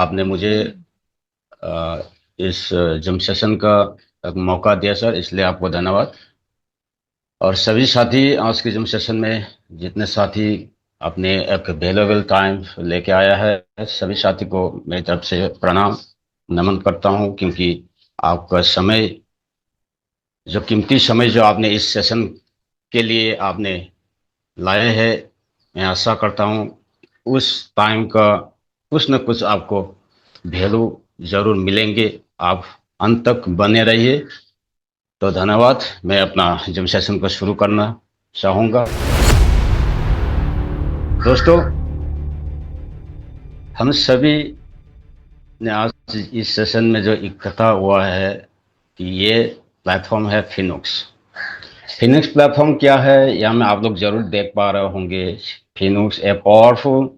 आपने मुझे अ, इस जिम सेशन का एक मौका दिया सर, इसलिए आपको धन्यवाद। और सभी साथी आज के जिम सेशन में जितने साथी अपने एक वैल्यूएबल टाइम लेके आया है, सभी साथी को मेरी तरफ से प्रणाम नमन करता हूं, क्योंकि आपका समय, जो कीमती समय जो आपने इस सेशन के लिए आपने लाए हैं, मैं आशा करता हूं उस टाइम का कुछ न कुछ आपको वैल्यू जरूर मिलेंगे। आप अंत तक बने रहिए। तो धन्यवाद। मैं अपना जिम सेशन को शुरू करना चाहूँगा। दोस्तों, हम सभी ने आज इस सेशन में जो इकट्ठा हुआ है कि ये प्लेटफॉर्म है फिनोक्स। फिनिक्स प्लेटफॉर्म क्या है, यहाँ में आप लोग जरूर देख पा रहे होंगे। फिनोक्स a powerful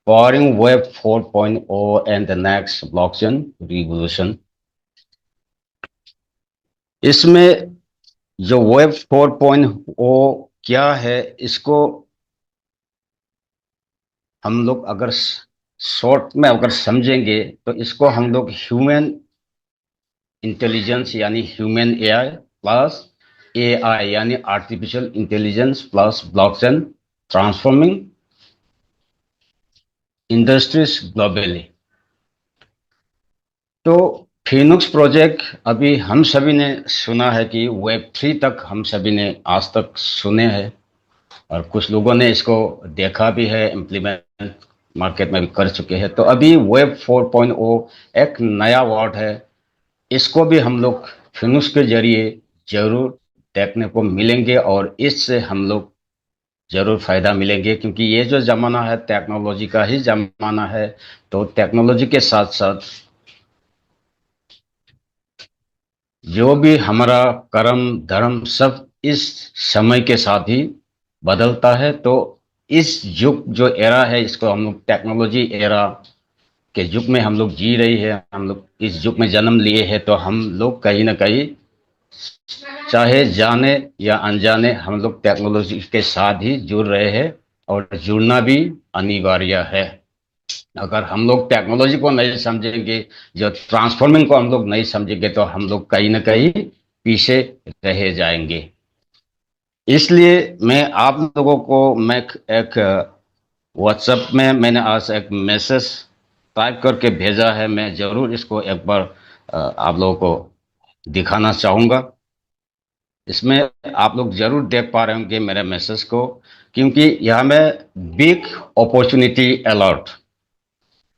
powering Web 4.0 and the next blockchain revolution। इसमें जो वेब 4.0 क्या है, इसको हम लोग अगर शॉर्ट में अगर समझेंगे तो इसको हम लोग ह्यूमन इंटेलिजेंस यानी ह्यूमन एआई प्लस एआई यानी artificial intelligence plus blockchain transforming industries globally. तो फिनोक्स प्रोजेक्ट अभी हम सभी ने सुना है कि वेब 3 तक हम सभी ने आज तक सुने हैं, और कुछ लोगों ने इसको देखा भी है, इम्प्लीमेंट मार्केट में भी कर चुके हैं। तो अभी वेब 4.0 एक नया वर्ड है, इसको भी हम लोग फिनोक्स के जरिए जरूर देखने को मिलेंगे, और इससे हम लोग जरूर फायदा मिलेंगे, क्योंकि ये जो जमाना है टेक्नोलॉजी का ही जमाना है। तो टेक्नोलॉजी के साथ साथ जो भी हमारा कर्म धर्म सब इस समय के साथ ही बदलता है। तो इस युग जो एरा है, इसको हम लोग टेक्नोलॉजी एरा के युग में हम लोग जी रही है। हम लोग इस युग में जन्म लिए हैं, तो हम लोग कहीं ना कहीं, चाहे जाने या अनजाने, हम लोग टेक्नोलॉजी के साथ ही जुड़ रहे हैं, और जुड़ना भी अनिवार्य है। अगर हम लोग टेक्नोलॉजी को नहीं समझेंगे, जो ट्रांसफॉर्मिंग को हम लोग नहीं समझेंगे, तो हम लोग कहीं ना कहीं पीछे रह जाएंगे। इसलिए मैं आप लोगों को मैं एक व्हाट्सएप में मैंने आज एक मैसेज टाइप करके भेजा है। मैं जरूर इसको एक बार आप लोगों को दिखाना चाहूंगा। इसमें आप लोग जरूर देख पा रहे होंगे मेरे मैसेज को, क्योंकि यहाँ में बिग अपॉर्चुनिटी अलर्ट,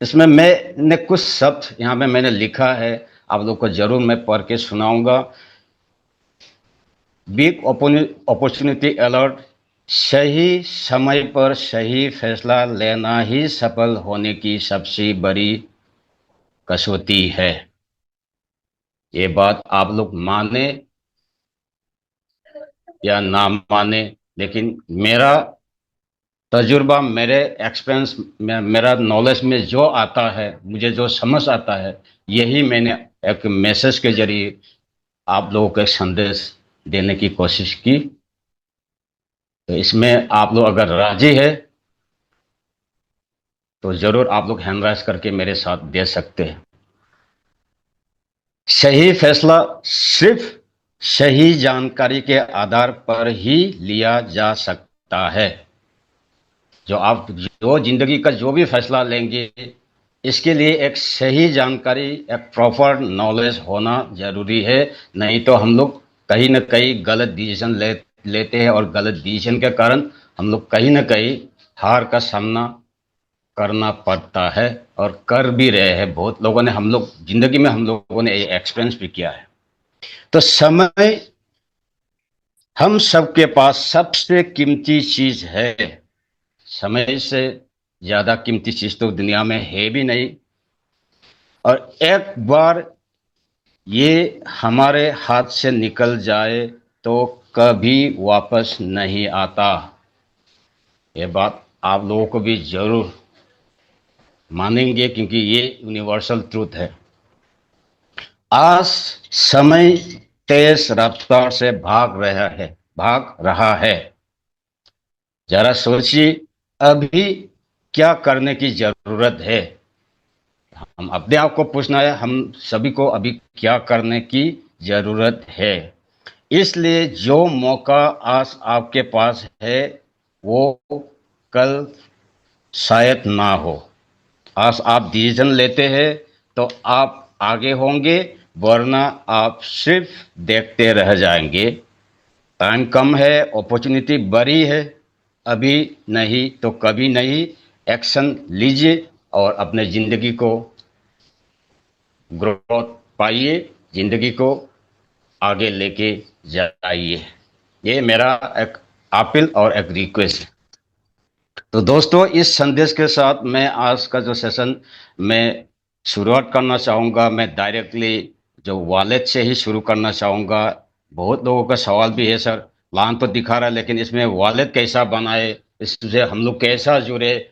इसमें मैंने कुछ शब्द यहाँ पे मैंने लिखा है, आप लोग को जरूर मैं पढ़ के सुनाऊंगा। बिग अपॉर्चुनिटी अलर्ट, सही समय पर सही फैसला लेना ही सफल होने की सबसे बड़ी कसौटी है। ये बात आप लोग माने या ना माने, लेकिन मेरा तजुर्बा, मेरे एक्सपीरियंस में, मेरा नॉलेज में जो आता है, मुझे जो समझ आता है, यही मैंने एक मैसेज के जरिए आप लोगों को एक संदेश देने की कोशिश की। तो इसमें आप लोग अगर राजी है तो जरूर आप लोग हैंड राइज करके मेरे साथ दे सकते हैं। सही फैसला सिर्फ सही जानकारी के आधार पर ही लिया जा सकता है। जो आप जो जिंदगी का जो भी फैसला लेंगे, इसके लिए एक सही जानकारी, एक प्रॉपर नॉलेज होना जरूरी है। नहीं तो हम लोग कहीं ना कहीं गलत डिसीजन लेते हैं, और गलत डिसीजन के कारण हम लोग कहीं ना कहीं हार का सामना करना पड़ता है, और कर भी रहे हैं। बहुत लोगों ने, हम लोग जिंदगी में हम लोगों ने ये एक्सपीरियंस भी किया है। तो समय हम सबके पास सबसे कीमती चीज है। समय से ज्यादा कीमती चीज तो दुनिया में है भी नहीं। और एक बार ये हमारे हाथ से निकल जाए तो कभी वापस नहीं आता। ये बात आप लोगों को भी जरूर मानेंगे, क्योंकि ये यूनिवर्सल ट्रूथ है। आज समय तेज रफ्तार से भाग रहा है। जरा सोचिए, अभी क्या करने की जरूरत है। हम अपने आप को पूछना है, हम सभी को अभी क्या करने की जरूरत है। इसलिए जो मौका आज आपके पास है वो कल शायद ना हो। आज आप डिसीजन लेते हैं तो आप आगे होंगे, वरना आप सिर्फ देखते रह जाएंगे। टाइम कम है, अपॉर्चुनिटी बड़ी है, अभी नहीं तो कभी नहीं। एक्शन लीजिए और अपने जिंदगी को ग्रोथ पाइए, जिंदगी को आगे लेके जाइए। ये मेरा एक अपील और एक रिक्वेस्ट है। तो दोस्तों, इस संदेश के साथ मैं आज का जो सेशन मैं शुरुआत करना चाहूँगा। मैं डायरेक्टली जो वॉलेट से ही शुरू करना चाहूँगा। बहुत लोगों का सवाल भी है, सर प्लान तो दिखा रहा है लेकिन इसमें वॉलेट कैसा बनाए, इससे हम लोग कैसा जुड़े,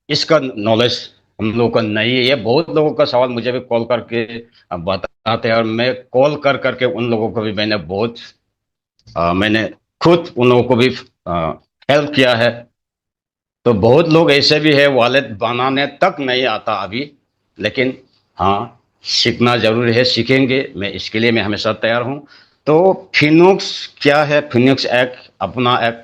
इसका नॉलेज हम लोगों को नहीं है। ये बहुत लोगों का सवाल मुझे भी कॉल करके बताते हैं, और मैं कॉल कर करके उन लोगों को भी मैंने खुद उन लोगों को भी हेल्प किया है। तो बहुत लोग ऐसे भी है वॉलेट बनाने तक नहीं आता अभी, लेकिन हाँ, सीखना जरूरी है, सीखेंगे। मैं हमेशा तैयार हूँ। तो फिनोक्स क्या है? फिनोक्स एक अपना एक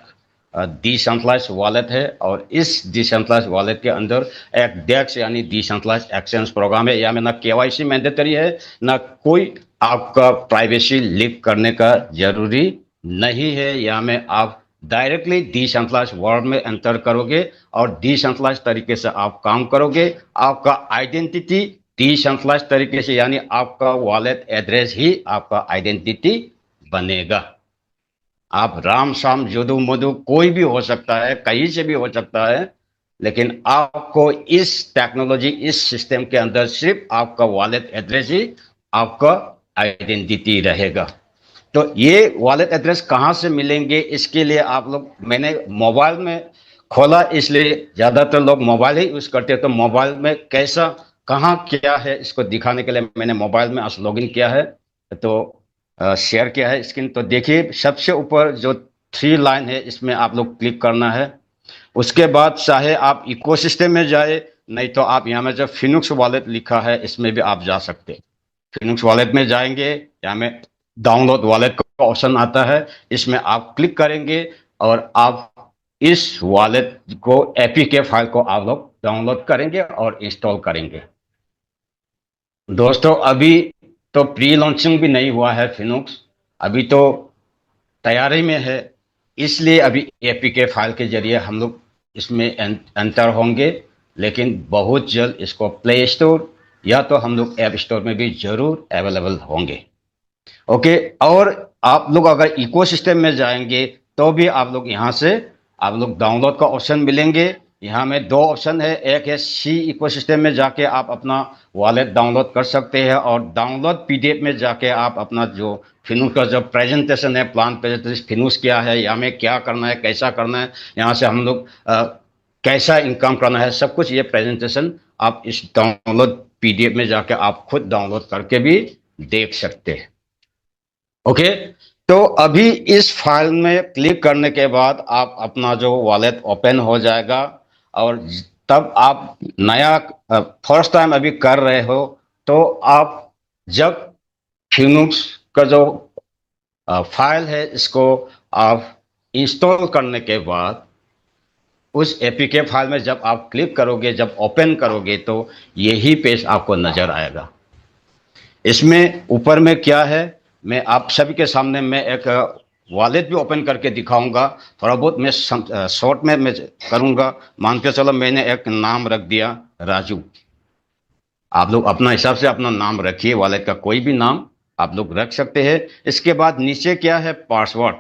डिसेंट्रलाइज वॉलेट है, और इस डिसेंट्रलाइज वॉलेट के अंदर एक डेक्स यानी डिसेंट्रलाइज एक्सचेंज प्रोग्राम है। या में ना केवाईसी मैंडेटरी है, ना कोई आपका प्राइवेसी लीक करने का जरूरी नहीं है। या में आप डायरेक्टली डिसेंट्रलाइज वर्ल्ड में एंटर करोगे और डिसेंट्रलाइज तरीके से आप काम करोगे। आपका आइडेंटिटी डिसेंट्रलाइज तरीके से, यानी आपका वॉलेट एड्रेस ही आपका आइडेंटिटी बनेगा। आप राम शाम जुदू मुदू कोई भी हो सकता है, कहीं से भी हो सकता है, लेकिन आपको इस टेक्नोलॉजी, इस सिस्टम के अंदर सिर्फ आपका वॉलेट एड्रेस ही आपका आइडेंटिटी रहेगा। तो ये वॉलेट एड्रेस कहाँ से मिलेंगे? इसके लिए आप लोग, मैंने मोबाइल में खोला, इसलिए ज़्यादातर लोग मोबाइल ही यूज़ करते हैं। तो मोबाइल में कैसा, कहाँ क्या है, इसको दिखाने के लिए मैंने मोबाइल में आज लॉगिन किया है। तो शेयर किया है स्क्रीन। तो देखिए, सबसे ऊपर जो थ्री लाइन है इसमें आप लोग क्लिक करना है। उसके बाद चाहे आप इकोसिस्टम में जाए, नहीं तो आप यहाँ में जो फिनिक्स वॉलेट लिखा है इसमें भी आप जा सकते हैं। फिनिक्स वॉलेट में जाएंगे, यहाँ में डाउनलोड वॉलेट का ऑप्शन आता है, इसमें आप क्लिक करेंगे और आप इस वॉलेट को, एपीके फाइल को आप लोग डाउनलोड करेंगे और इंस्टॉल करेंगे। दोस्तों, अभी तो प्री लॉन्चिंग भी नहीं हुआ है फिनोक्स, अभी तो तैयारी में है। इसलिए अभी एपीके फाइल के जरिए हम लोग इसमें एंटर होंगे, लेकिन बहुत जल्द इसको प्ले स्टोर या तो हम लोग ऐप स्टोर में भी जरूर अवेलेबल होंगे। ओके। और आप लोग अगर इकोसिस्टम में जाएंगे तो भी आप लोग यहाँ से आप लोग डाउनलोड का ऑप्शन मिलेंगे। यहाँ में दो ऑप्शन है, एक है सी इकोसिस्टम में जाके आप अपना वॉलेट डाउनलोड कर सकते हैं, और डाउनलोड पीडीएफ में जाके आप अपना जो फिनूस का जो प्रेजेंटेशन है, प्लान प्रेजेंटेशन, फिनूस क्या है, यहाँ में क्या करना है, कैसा करना है, यहाँ से हम लोग कैसा इनकम करना है, सब कुछ ये प्रेजेंटेशन आप इस डाउनलोड पीडीएफ में जाके आप खुद डाउनलोड करके भी देख सकते हैं। ओके। तो अभी इस फाइल में क्लिक करने के बाद आप अपना जो वॉलेट ओपन हो जाएगा, और तब आप नया फर्स्ट टाइम अभी कर रहे हो, तो आप जब फिनोक्स का जो फाइल है इसको आप इंस्टॉल करने के बाद उस एपीके फाइल में जब आप क्लिक करोगे, जब ओपन करोगे, तो यही पेज आपको नजर आएगा। इसमें ऊपर में क्या है, मैं आप सभी के सामने मैं एक वॉलेट भी ओपन करके दिखाऊंगा। थोड़ा बहुत मैं शॉर्ट में मैं करूंगा। मान के चलो मैंने एक नाम रख दिया राजू। आप लोग अपना हिसाब से अपना नाम रखिए, वॉलेट का कोई भी नाम आप लोग रख सकते हैं। इसके बाद नीचे क्या है, पासवर्ड।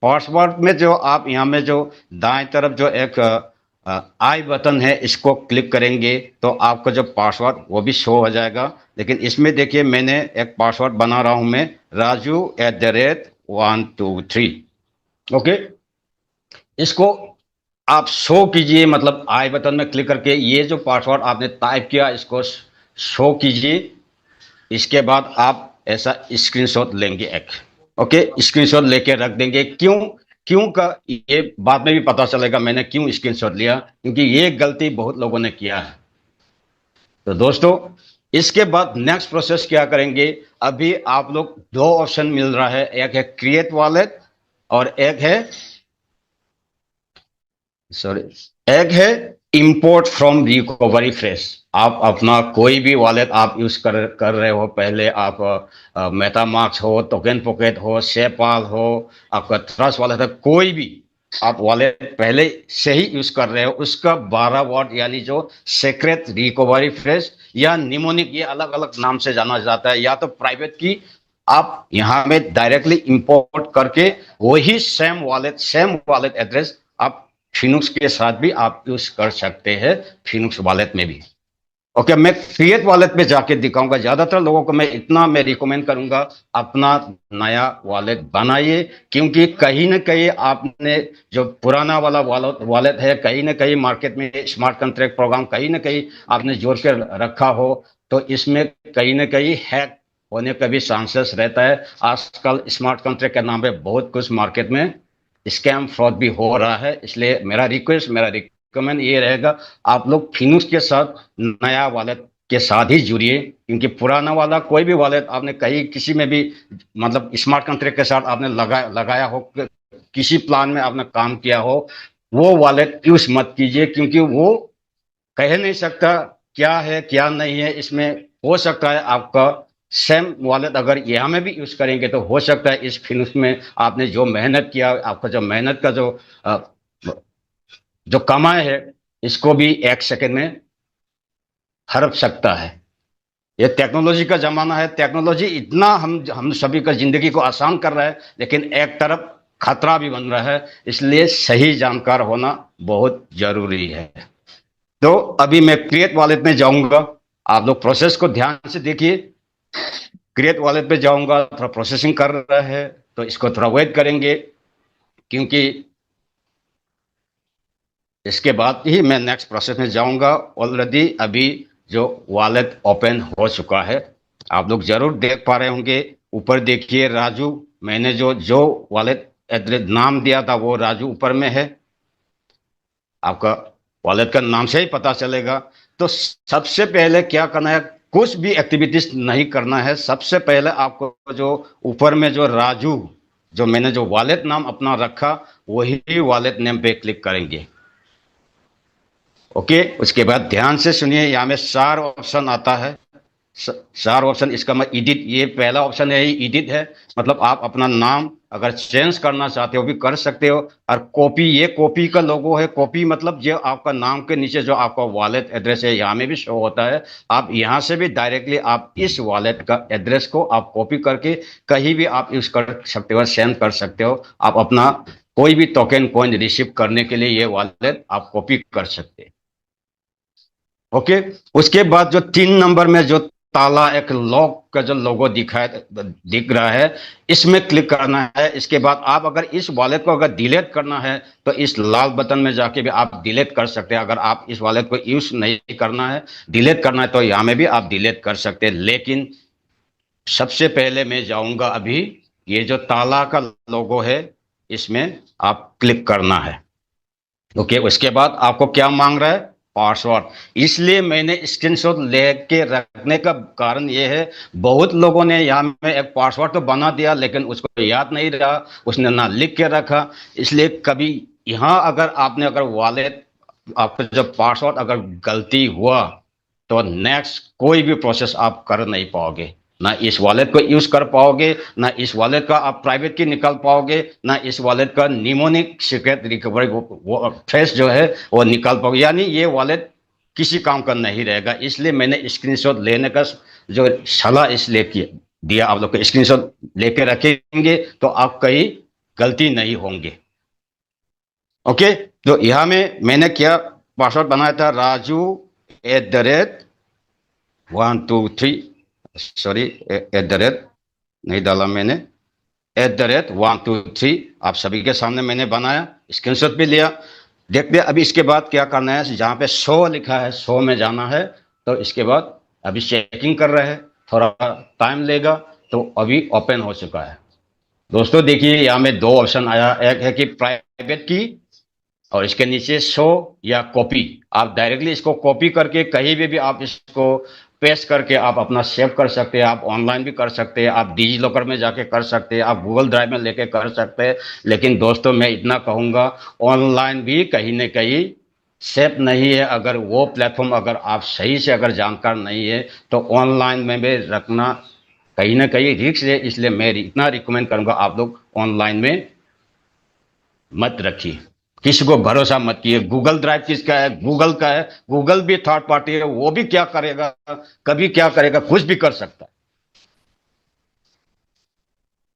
पासवर्ड में जो आप यहाँ में जो दाएं तरफ जो एक आई बटन है, इसको क्लिक करेंगे तो आपका जो पासवर्ड वो भी शो हो जाएगा। लेकिन इसमें देखिए, मैंने एक पासवर्ड बना रहा हूं मैं, Raju@123। ओके। इसको आप शो कीजिए, मतलब आई बटन में क्लिक करके ये जो पासवर्ड आपने टाइप किया इसको शो कीजिए। इसके बाद आप ऐसा स्क्रीनशॉट लेंगे एक। ओके, स्क्रीनशॉट लेके रख देंगे। क्यों क्यों का ये बाद में भी पता चलेगा मैंने क्यों स्क्रीनशॉट लिया, क्योंकि ये गलती बहुत लोगों ने किया है। तो दोस्तों, इसके बाद नेक्स्ट प्रोसेस क्या करेंगे? अभी आप लोग दो ऑप्शन मिल रहा है, एक है क्रिएट वॉलेट और एक है, सॉरी, एक है इंपोर्ट फ्रॉम रिकवरी फ्रेश। आप अपना कोई भी वॉलेट आप यूज कर रहे हो, पहले आप मेटामास्क हो, टोकन पॉकेट हो, सेपाल हो, आपका ट्रस्ट वॉलेट है, कोई भी आप वॉलेट पहले से ही यूज कर रहे हो, उसका 12 वॉट यानी जो सेक्रेट रिकवरी फ्रेश या निमोनिक, ये अलग अलग नाम से जाना जाता है, या तो प्राइवेट की आप यहां में डायरेक्टली इंपोर्ट करके वही सेम वॉलेट एड्रेस आप फिनुक्स के साथ भी आप यूज कर सकते हैं, फिनुक्स वॉलेट में भी। ओके, मैं क्रिएट वॉलेट पे जाके दिखाऊंगा। ज्यादातर लोगों को मैं रिकमेंड करूंगा अपना नया वॉलेट बनाइए, क्योंकि कहीं ना कहीं आपने जो पुराना वाला वॉलेट है, कहीं ना कहीं मार्केट में स्मार्ट कॉन्ट्रैक्ट प्रोग्राम कहीं ना कहीं आपने जोड़ के रखा हो, तो इसमें कहीं ना कहीं हैक होने का भी चांसेस रहता है। आजकल स्मार्ट कॉन्ट्रैक्ट के नाम पे बहुत कुछ मार्केट में स्कैम फ्रॉड भी हो रहा है। इसलिए मेरा रिकमेंड ये रहेगा, आप लोग फिनुक्स के साथ नया वॉलेट के साथ ही जुड़िए, क्योंकि पुराना वाला कोई भी वॉलेट आपने कहीं किसी में भी, मतलब स्मार्ट कॉन्ट्रैक्ट के साथ आपने लगाया हो, किसी प्लान में आपने काम किया हो, वो वॉलेट यूज मत कीजिए, क्योंकि वो कह नहीं सकता क्या है क्या नहीं है इसमें। हो सकता है आपका सेम वॉलेट अगर यहाँ में भी यूज करेंगे तो हो सकता है इस फिनिश में आपने जो मेहनत किया, आपका जो मेहनत का जो कमाए है, इसको भी एक सेकंड में हड़प सकता है। ये टेक्नोलॉजी का जमाना है, टेक्नोलॉजी इतना हम सभी का जिंदगी को आसान कर रहा है, लेकिन एक तरफ खतरा भी बन रहा है। इसलिए सही जानकार होना बहुत जरूरी है। तो अभी मैं क्रिएट वॉलेट में जाऊंगा, आप लोग प्रोसेस को ध्यान से देखिए। क्रिएट वॉलेट पे जाऊंगा, थोड़ा प्रोसेसिंग कर रहा है तो इसको थोड़ा वेट करेंगे, क्योंकि इसके बाद ही मैं नेक्स्ट प्रोसेस में जाऊंगा। ऑलरेडी अभी जो वॉलेट ओपन हो चुका है, आप लोग जरूर देख पा रहे होंगे। ऊपर देखिए राजू, मैंने जो जो वॉलेट एड्रेस नाम दिया था वो राजू ऊपर में है। आपका वॉलेट का नाम से ही पता चलेगा। तो सबसे पहले क्या करना है, कुछ भी एक्टिविटीज नहीं करना है। सबसे पहले आपको जो ऊपर में जो राजू, जो मैंने जो वॉलेट नाम अपना रखा, वही वॉलेट नेम पे क्लिक करेंगे। ओके, उसके बाद ध्यान से सुनिए, यहाँ में 4 ऑप्शन आता है। 4 ऑप्शन, इसका मैं एडिट, ये पहला ऑप्शन है, एडिट है, मतलब आप अपना नाम अगर चेंज करना चाहते हो भी कर सकते हो। और कॉपी, ये कॉपी का लोगो है। कॉपी मतलब जो आपका नाम के नीचे जो आपका वॉलेट एड्रेस है, यहाँ में भी शो होता है। आप यहाँ से भी डायरेक्टली आप इस वॉलेट का एड्रेस को आप कॉपी करके कहीं भी आप यूज कर सकते हो, सेंड कर सकते हो। आप अपना कोई भी टोकन कॉइन रिसीव करने के लिए ये वॉलेट आप कॉपी कर सकते हैं। ओके, उसके बाद जो 3 नंबर में जो ताला, एक लॉक का जो लोगो दिख रहा है, इसमें क्लिक करना है। इसके बाद आप अगर इस वॉलेट को अगर डिलीट करना है तो इस लाल बटन में जाके भी आप डिलीट कर सकते हैं। अगर आप इस वॉलेट को यूज नहीं करना है, डिलीट करना है, तो यहां में भी आप डिलीट कर सकते हैं। लेकिन सबसे पहले मैं जाऊंगा अभी, ये जो ताला का लोगो है इसमें आप क्लिक करना है। ओके, उसके बाद आपको क्या मांग रहा है, पासवर्ड। इसलिए मैंने स्क्रीनशॉट लेके रखने का कारण ये है, बहुत लोगों ने यहाँ में एक पासवर्ड तो बना दिया लेकिन उसको याद नहीं रहा, उसने ना लिख के रखा। इसलिए कभी यहाँ अगर आपने अगर वॉलेट, आपका जब पासवर्ड अगर गलती हुआ तो नेक्स्ट कोई भी प्रोसेस आप कर नहीं पाओगे। ना इस वॉलेट को यूज कर पाओगे, ना इस वॉलेट का आप प्राइवेट की निकाल पाओगे, ना इस वॉलेट का निमोनिक सीक्रेट रिकवरी वो ट्रेस जो है वो निकाल पाओगे। यानी ये वॉलेट किसी काम का नहीं रहेगा। इसलिए मैंने स्क्रीनशॉट लेने का जो सलाह इसलिए दिया, आप लोग को स्क्रीनशॉट लेके रखेंगे तो आप कहीं गलती नहीं होंगे। ओके, तो यहां में मैंने क्या पासवर्ड बनाया था, Raju@123, सॉरी, @ नहीं डाला मैंने, @123 आप सभी के सामने मैंने बनाया, स्क्रीनशॉट भी लिया। देखते हैं अभी इसके बाद क्या करना है। जहां पे शो लिखा है, शो में जाना है। तो इसके बाद अभी चेकिंग कर रहे हैं, थोड़ा टाइम लेगा। तो अभी ओपन हो चुका है। दोस्तों देखिए, यहाँ में 2 ऑप्शन आया, एक है कि प्राइवेट की और इसके नीचे शो या कॉपी, आप डायरेक्टली इसको कॉपी करके कहीं भी आप इसको पेस्ट करके आप अपना सेव कर सकते हैं। आप ऑनलाइन भी कर सकते हैं, आप डिजी लॉकर में जाके कर सकते हैं, आप गूगल ड्राइव में लेके कर सकते हैं। लेकिन दोस्तों मैं इतना कहूँगा, ऑनलाइन भी कहीं ना कहीं सेफ नहीं है। अगर वो प्लेटफॉर्म अगर आप सही से अगर जानकार नहीं है तो ऑनलाइन में भी रखना कहीं ना कहीं रिस्क है। इसलिए मैं इतना रिकमेंड करूंगा, आप लोग ऑनलाइन में मत रखिए, किसी को भरोसा मत किए। गूगल ड्राइव किसका है? गूगल का है। गूगल भी थर्ड पार्टी है, वो भी क्या करेगा, कभी क्या करेगा, कुछ भी कर सकता है।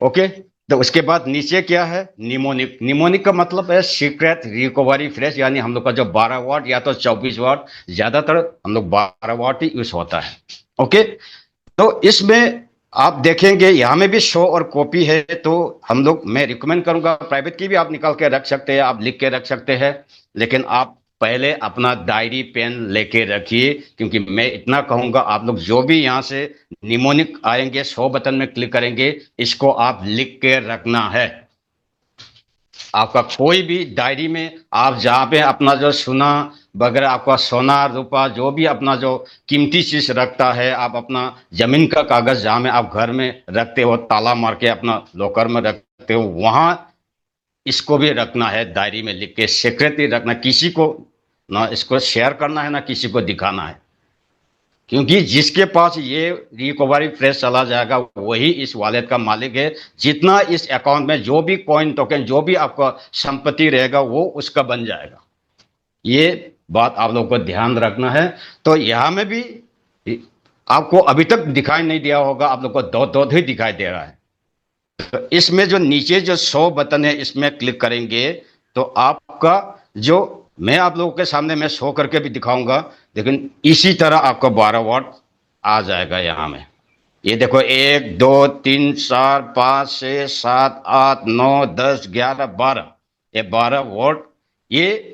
ओके, तो उसके बाद नीचे क्या है? निमोनिक। निमोनिक का मतलब है सीक्रेट रिकवरी फ्रेश, यानी हम लोग का जो 12 वाट या तो 24 वाट, ज्यादातर हम लोग 12 वाट ही यूज होता है। ओके, तो इसमें आप देखेंगे यहाँ में भी शो और कॉपी है। तो हम लोग, मैं रिकमेंड करूंगा, प्राइवेट की भी आप निकाल के रख सकते हैं, आप लिख के रख सकते हैं। लेकिन आप पहले अपना डायरी पेन लेके रखिए, क्योंकि मैं इतना कहूंगा, आप लोग जो भी यहाँ से निमोनिक आएंगे, शो बटन में क्लिक करेंगे, इसको आप लिख के रखना है। आपका कोई भी डायरी में आप जहाँ पे अपना जो सोना वगैरह, आपका सोना रूपा जो भी अपना जो कीमती चीज रखता है, आप अपना जमीन का कागज जहाँ में आप घर में रखते हो, ताला मार के अपना लॉकर में रखते हो, वहां इसको भी रखना है, डायरी में लिख के सीक्रेटली रखना। किसी को ना इसको शेयर करना है, ना किसी को दिखाना है। क्योंकि जिसके पास ये रिकवरी फ्रेश चला जाएगा वही इस वॉलेट का मालिक है। जितना इस अकाउंट में जो भी कॉइन टोकन जो भी आपका संपत्ति रहेगा वो उसका बन जाएगा। ये बात आप लोगों को ध्यान रखना है। तो यहां में भी आपको अभी तक दिखाई नहीं दिया होगा, आप लोग को दो दो ही दिखाई दे रहा है। तो इसमें जो नीचे जो शो बटन है, इसमें क्लिक करेंगे तो आपका जो, मैं आप लोगों के सामने मैं शो करके भी दिखाऊंगा, लेकिन इसी तरह आपको 12 वाट आ जाएगा यहाँ में। ये देखो, 1 2 3 4 5 6 7 8 9 10 11 12, ये 12 वाट। ये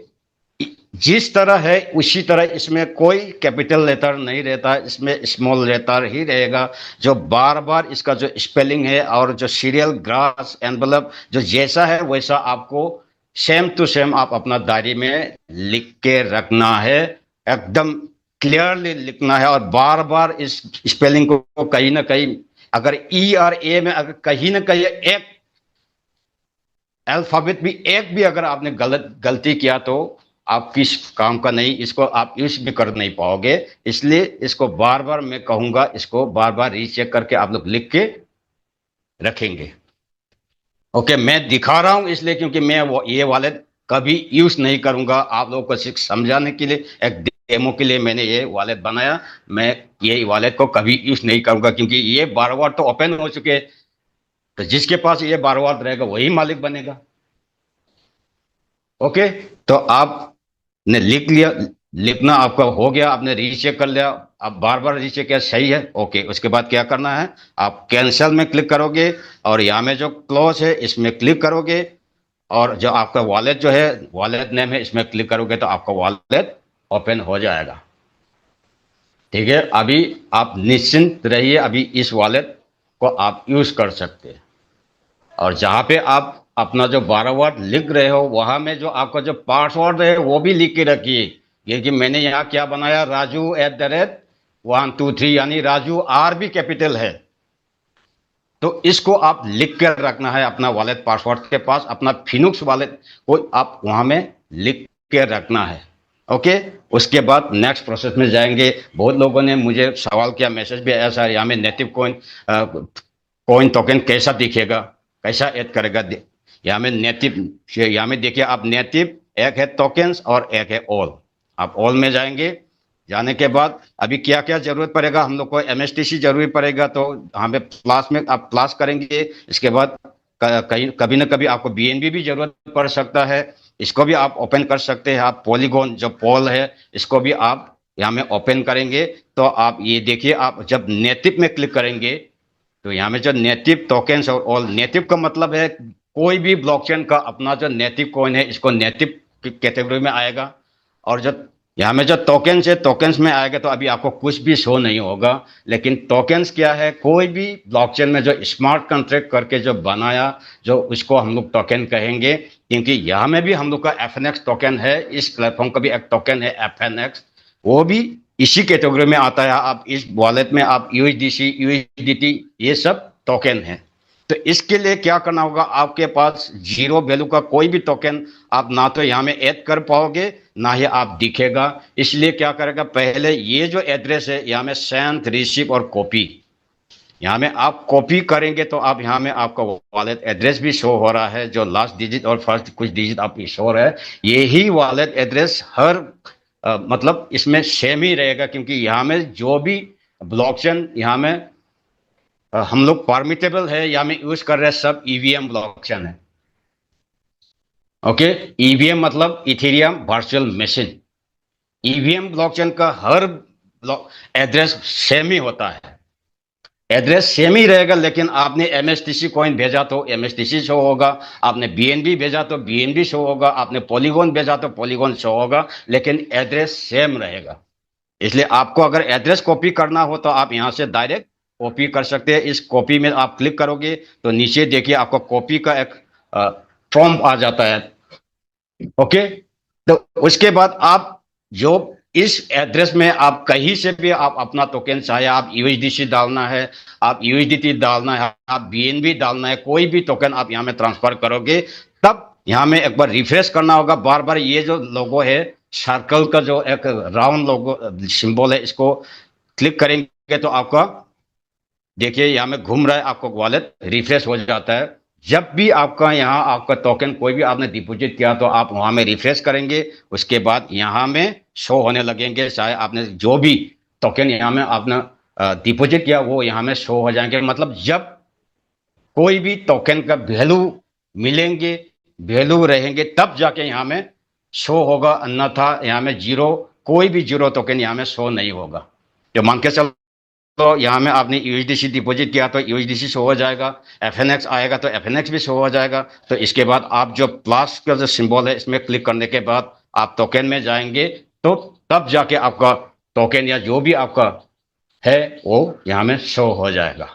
जिस तरह है उसी तरह इसमें कोई कैपिटल लेटर नहीं रहता, इसमें स्मॉल लेटर ही रहेगा। जो बार बार इसका जो स्पेलिंग है और जो सीरियल ग्रास एनवलप जो जैसा है वैसा आपको सेम टू सेम आप अपना डायरी में लिख के रखना है, एकदम क्लियरली लिखना है। और बार बार इस स्पेलिंग को कहीं ना कहीं, अगर ई और ए में अगर कहीं ना कहीं एक अल्फाबेट भी, एक भी अगर आपने गलती किया तो आप किस काम का नहीं, इसको आप यूज भी कर नहीं पाओगे। इसलिए इसको बार बार मैं कहूंगा, इसको बार बार रीचेक करके आप लोग लिख के रखेंगे। ओके, मैं दिखा रहा हूं इसलिए क्योंकि मैं ये वॉलेट कभी यूज नहीं करूंगा, आप लोगों को सिर्फ समझाने के लिए, एक डेमो के लिए मैंने ये वॉलेट बनाया। मैं ये वॉलेट को कभी यूज नहीं करूंगा, क्योंकि ये 12 वाट तो ओपन हो चुके हैं। तो जिसके पास ये 12 वाट रहेगा वही मालिक बनेगा। ओके, तो आपने लिख लिया, लिखना आपका हो गया, आपने रीचेक कर लिया, आप बार बार रीचेक किया, सही है। ओके, उसके बाद क्या करना है, आप कैंसिल में क्लिक करोगे और यहाँ में जो क्लोज है इसमें क्लिक करोगे, और जो आपका वॉलेट जो है, वॉलेट नेम है, इसमें क्लिक करोगे तो आपका वॉलेट ओपन हो जाएगा। ठीक है, अभी आप निश्चिंत रहिए, अभी इस वॉलेट को आप यूज कर सकते हैं। और जहां पे आप अपना जो 12 वाट लिख रहे हो, वहां में जो आपका जो पासवर्ड है वो भी लिख के रखिए। ये कि मैंने यहाँ क्या बनाया, Raju@123, यानी राजू आर भी कैपिटल है। तो इसको आप लिख कर रखना है अपना वॉलेट पासवर्ड के पास, अपना फिनुक्स वॉलेट को आप वहां में लिख के रखना है। ओके, उसके बाद नेक्स्ट प्रोसेस में जाएंगे। बहुत लोगों ने मुझे सवाल किया, मैसेज भी आया, सर यहाँ में नेटिव कॉइन टोकन कैसा दिखेगा, कैसा ऐड करेगा। यहाँ में नेटिव, यहाँ में देखिए आप, नेटिव एक है टोकन्स और एक है ऑल। आप ऑल में जाएंगे, जाने के बाद अभी क्या क्या जरूरत पड़ेगा, हम लोग को एमएसटीसी जरूरी पड़ेगा, तो हमें प्लस में आप प्लस करेंगे। इसके बाद कहीं कभी ना कभी आपको बीएनबी भी जरूरत पड़ सकता है, इसको भी आप ओपन कर सकते हैं। आप पॉलीगॉन जो पोल है इसको भी आप यहाँ में ओपन करेंगे। तो आप ये देखिए, आप जब नेटिव में क्लिक करेंगे तो यहाँ में जो नेटिव टोकन्स और ऑल, नेटिव का मतलब है कोई भी ब्लॉकचेन का अपना जो नेटिव कॉइन है, इसको नेटिव कैटेगरी में आएगा। और जो यहाँ में जो टोकन्स है, टोकन्स में आएगा तो अभी आपको कुछ भी शो नहीं होगा। लेकिन टोकन्स क्या है, कोई भी ब्लॉकचेन में जो स्मार्ट कॉन्ट्रैक्ट करके जो बनाया, जो उसको हम लोग टोकन कहेंगे। क्योंकि यहाँ में भी हम लोग का एफएनएक्स टोकन है, इस प्लेटफॉर्म का भी एक टोकन है एफएनएक्स, वो भी इसी कैटेगरी में आता है। आप इस वॉलेट में आप यूएसडीसी, यूएसडीटी, ये सब टोकन है। तो इसके लिए क्या करना होगा, आपके पास जीरो वैल्यू का कोई भी टोकन आप ना तो यहाँ में ऐड कर पाओगे, ना ही आप दिखेगा। इसलिए क्या करेगा, पहले ये जो एड्रेस है यहाँ में सेंड, रिसीव और कॉपी, यहाँ में आप कॉपी करेंगे तो आप यहाँ में आपका वॉलेट एड्रेस भी शो हो रहा है, जो लास्ट डिजिट और फर्स्ट कुछ डिजिट आप शो हो रहा है, यही वॉलेट एड्रेस हर मतलब इसमें सेम ही रहेगा। क्योंकि यहाँ में जो भी ब्लॉकचेन यहाँ में हम लोग परमिटेबल है, यहाँ में यूज कर रहे हैं, सब ईवीएम ब्लॉकचेन है। ओके, ईवीएम मतलब Ethereum virtual machine. EVM blockchain का हर ब्लॉक एड्रेस सेम ही होता है, एड्रेस सेम ही रहेगा। लेकिन आपने एमएसटीसी कॉइन भेजा तो एमएसटीसी शो होगा, आपने बीएनबी भेजा तो बीएनबी शो होगा, आपने पॉलीगॉन भेजा तो पॉलीगॉन शो होगा, लेकिन एड्रेस सेम रहेगा। इसलिए आपको अगर एड्रेस कॉपी करना हो तो आप यहां से डायरेक्ट कॉपी कर सकते हैं। इस कॉपी में आप क्लिक करोगे तो नीचे देखिए आपको कॉपी का एक फॉर्म आ जाता है। ओके, तो उसके बाद आप जो इस एड्रेस में आप कहीं से भी आप अपना टोकन, चाहे आप यूएसडीसी डालना है, आप यूएसडीटी डालना है, आप बीएनबी डालना है, कोई भी टोकन आप यहाँ में ट्रांसफर करोगे, तब यहाँ में एक बार रिफ्रेश करना होगा बार बार। ये जो लोगो है, सर्कल का जो एक राउंड लोगो सिंबल है, इसको क्लिक करेंगे तो आपका देखिए यहाँ में घूम रहा है, आपको वॉलेट रिफ्रेश हो जाता है। जब भी आपका यहाँ आपका टोकन कोई भी आपने डिपॉजिट किया तो आप वहां में रिफ्रेश करेंगे, उसके बाद यहाँ में शो होने लगेंगे। चाहे आपने जो भी टोकन यहाँ में आपने डिपॉजिट किया वो यहाँ में शो हो जाएंगे। मतलब जब कोई भी टोकन का वैल्यू मिलेंगे, वैल्यू रहेंगे, तब जाके यहाँ में शो होगा, अन्यथा यहाँ में जीरो, कोई भी जीरो टोकन यहाँ में शो नहीं होगा। जो मान के चल, तो यहाँ में आपने यूएसडीसी डिपॉजिट किया तो यूएसडीसी शो हो जाएगा, एफएनएक्स आएगा तो एफएनएक्स भी शो हो जाएगा। तो इसके बाद आप जो प्लस का जो सिंबल है, इसमें क्लिक करने के बाद आप टोकन में जाएंगे, तो तब जाके आपका टोकन या जो भी आपका है वो यहाँ में शो हो जाएगा।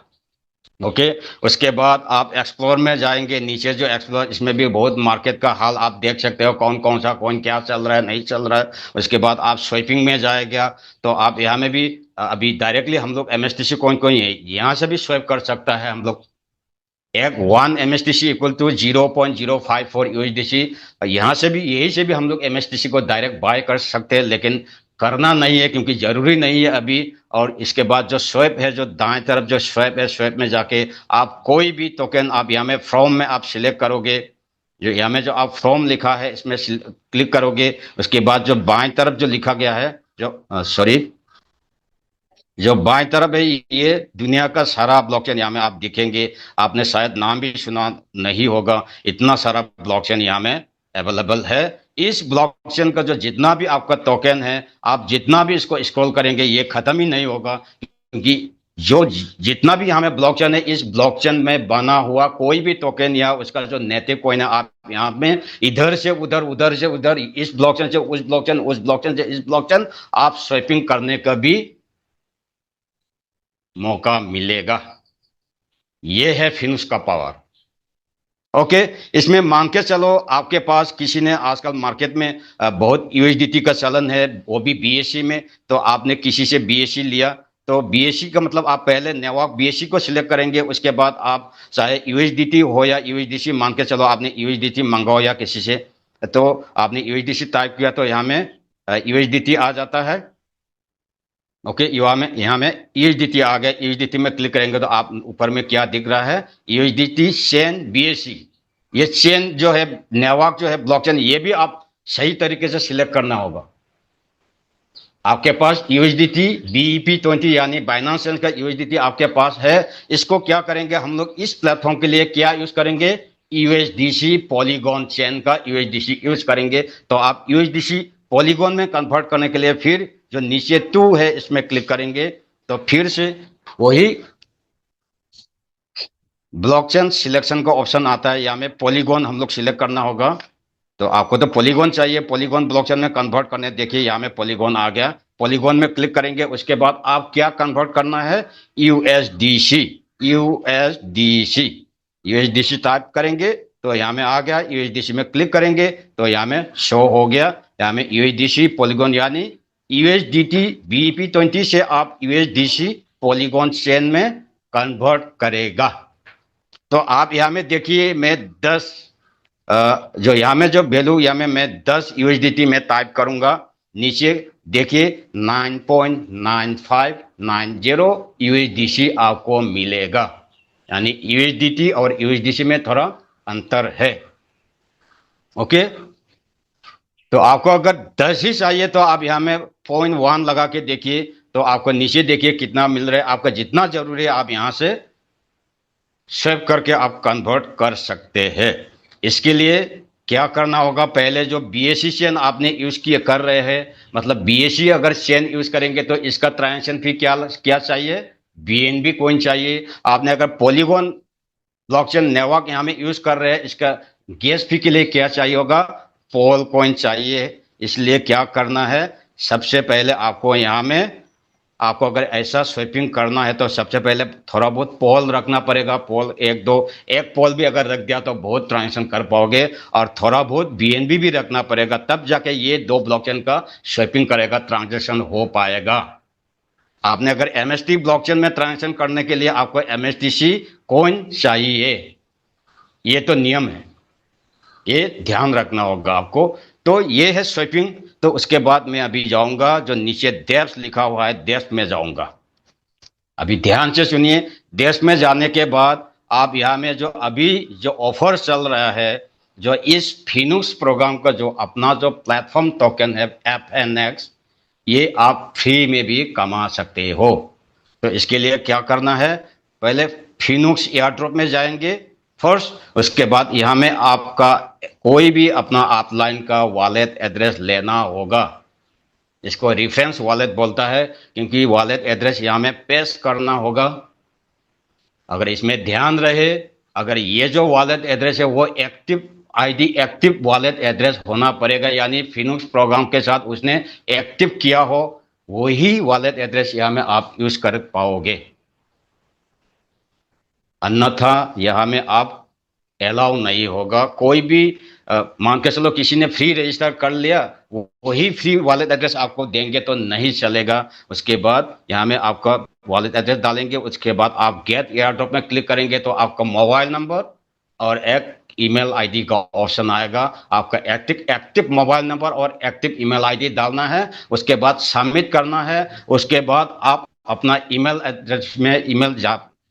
ओके, उसके बाद आप एक्सप्लोर में जाएंगे, नीचे जो एक्सप्लोर, इसमें भी बहुत मार्केट का हाल आप देख सकते हो, कौन कौन सा कौन क्या चल रहा है, नहीं चल रहा है। उसके बाद आप स्वेपिंग में जाएगा तो आप यहाँ में भी अभी डायरेक्टली हम लोग एमएसटीसी कौन कौन है यहाँ से भी स्वेप कर सकता है हम लोग। एक 1 MSTC इक्वल टू 0.054 USDC, यहाँ से भी, यही से भी हम लोग एमएसटीसी को डायरेक्ट बाय कर सकते हैं, लेकिन करना नहीं है क्योंकि जरूरी नहीं है अभी। और इसके बाद जो स्वैप है, जो दाएं तरफ जो स्वैप है, स्वैप में जाके आप कोई भी टोकन आप यहाँ में फ्रॉम में आप सिलेक्ट करोगे, जो यहाँ में जो आप फ्रॉम लिखा है इसमें क्लिक करोगे। उसके बाद जो बाएं तरफ जो लिखा गया है, जो सॉरी, जो बाएं तरफ है, ये दुनिया का सारा ब्लॉकचेन यहाँ में आप दिखेंगे। आपने शायद नाम भी सुना नहीं होगा, इतना सारा ब्लॉकचेन यहाँ में अवेलेबल है। इस ब्लॉकचेन का जो जितना भी आपका टोकन है, आप जितना भी इसको स्क्रॉल करेंगे ये खत्म ही नहीं होगा। क्योंकि जो जितना भी यहाँ में ब्लॉकचेन है, इस ब्लॉकचेन में बना हुआ कोई भी टोकन या उसका जो नेटिव कॉइन है, आप यहाँ में इधर से उधर, उधर से उधर, इस ब्लॉकचेन से उस ब्लॉकचेन, उस ब्लॉकचेन से इस ब्लॉकचेन, आप स्वैपिंग करने का भी मौका मिलेगा। ये है फिनुस का पावर। ओके, इसमें मान के चलो आपके पास किसी ने, आजकल मार्केट में बहुत यूएसडीटी का चलन है, वो भी बीएससी में, तो आपने किसी से बीएससी लिया, तो बीएससी का मतलब आप पहले नेवाक बीएससी को सिलेक्ट करेंगे। उसके बाद आप चाहे यूएसडीटी हो या यूएसडीसी, मान के चलो आपने यूएसडीटी मंगाओ या किसी से, तो आपने यूएसडीसी टाइप किया तो यहाँ में यूएसडीटी आ जाता है। ओके, यहाँ में यूएसडीटी आ गया। यूएसडीटी में क्लिक करेंगे तो आप ऊपर में क्या दिख रहा है, यूएसडीटी चेन बीएससी। ये चेन जो है, नेवाक जो है ब्लॉकचेन, ये भी आप सही तरीके से सिलेक्ट करना होगा। आपके पास यूएसडीटी BEP20 यानी बाइनेंस चेन का यूएसडीटी आपके पास है। इसको क्या करेंगे हम लोग, इस प्लेटफॉर्म के लिए क्या यूज करेंगे, यूएसडीसी पॉलीगॉन चेन का यूएसडीसी यूज करेंगे। तो आप यूएसडीसी पॉलीगॉन में कन्वर्ट करने के लिए फिर जो नीचे 2 है इसमें क्लिक करेंगे, तो फिर से वही ब्लॉकचेन सिलेक्शन का ऑप्शन आता है। यहाँ में पॉलीगॉन हम लोग सिलेक्ट करना होगा। तो आपको तो पॉलीगॉन चाहिए, पॉलीगॉन ब्लॉकचेन में कन्वर्ट करने, देखिए यहाँ में पॉलीगॉन आ गया, पॉलीगॉन में क्लिक करेंगे, उसके बाद आप क्या कन्वर्ट करना है, यूएसडीसी, यूएसडीसी, यूएसडीसी टाइप करेंगे तो यहाँ में आ गया, यूएसडीसी में क्लिक करेंगे तो यहाँ में शो हो गया, यहाँ में यूएसडीसी पॉलीगॉन, यानी यूएसडीटी BEP20 से आप यूएसडीसी पॉलीगॉन चेन में कन्वर्ट करेगा। तो आप यहाँ में देखिए, मैं 10 जो यहाँ में जो वैल्यू यहाँ में मैं 10 यूएसडीटी में टाइप करूंगा, नीचे देखिए 9.9590 यूएसडीसी आपको मिलेगा, यानी यूएसडीटी और यूएसडीसी में थोड़ा अंतर है। ओके, तो आपको अगर 10 ही चाहिए तो आप यहाँ में 0.1 लगा के देखिए, तो आपको नीचे देखिए कितना मिल रहा है, आपका जितना जरूरी है आप यहाँ से सेव करके आप कन्वर्ट कर सकते हैं। इसके लिए क्या करना होगा, पहले जो BSC चेन आपने यूज किए कर रहे हैं, मतलब BSC अगर चेन यूज करेंगे तो इसका ट्रांजेक्शन फी क्या क्या चाहिए, BNB कॉइन चाहिए। आपने अगर पॉलीगॉन ब्लॉकचेन नेटवर्क यहाँ में यूज कर रहे हैं, इसका गैस फी के लिए क्या चाहिए होगा, पोल कॉइन चाहिए। इसलिए क्या करना है, सबसे पहले आपको यहाँ में, आपको अगर ऐसा स्वीपिंग करना है तो सबसे पहले थोड़ा बहुत पोल रखना पड़ेगा, पोल एक पोल भी अगर रख दिया तो बहुत ट्रांजेक्शन कर पाओगे, और थोड़ा बहुत BNB भी रखना पड़ेगा, तब जाके ये 2 ब्लॉकचेन का स्वीपिंग करेगा, ट्रांजेक्शन हो पाएगा। आपने अगर MST ब्लॉकचेन में ट्रांजेक्शन करने के लिए आपको MSTC कॉइन चाहिए, ये तो नियम है, ये ध्यान रखना होगा आपको। तो ये है स्वीपिंग। तो उसके बाद मैं अभी जाऊंगा, जो नीचे डेप्थ लिखा हुआ है, डेप्थ में जाऊंगा। अभी ध्यान से सुनिए, डेप्थ में जाने के बाद आप यहाँ में जो अभी जो ऑफर चल रहा है, जो इस फिनुक्स प्रोग्राम का जो अपना जो प्लेटफॉर्म टोकन है FNX, ये आप फ्री में भी कमा सकते हो। तो इसके लिए क्या करना है, पहले फिनुक्स एयरड्रॉप में जाएंगे फर्स्ट, उसके बाद यहाँ में आपका कोई भी अपना ऑफलाइन का वॉलेट एड्रेस लेना होगा। इसको रेफरेंस वॉलेट बोलता है, क्योंकि वॉलेट एड्रेस यहाँ में पेस्ट करना होगा। अगर इसमें ध्यान रहे, अगर ये जो वॉलेट एड्रेस है वो active ID, active wallet address होना पड़ेगा, यानी फिनुक्स प्रोग्राम के साथ उसने एक्टिव किया हो, वही वॉलेट एड्रेस यहाँ में आप यूज कर पाओगे। अन्यथा यहाँ में आप अलाउ नहीं होगा। कोई भी मान के चलो किसी ने फ्री रजिस्टर कर लिया, वही फ्री वॉलेट एड्रेस आपको देंगे तो नहीं चलेगा। उसके बाद यहाँ में आपका वॉलेट एड्रेस डालेंगे, उसके बाद आप गेट एयरड्रॉप में क्लिक करेंगे तो आपका मोबाइल नंबर और एक ईमेल आईडी का ऑप्शन आएगा। आपका एक्टिव मोबाइल नंबर और एक्टिव ईमेल आईडी डालना है, उसके बाद सबमिट करना है। उसके बाद आप अपना ईमेल एड्रेस में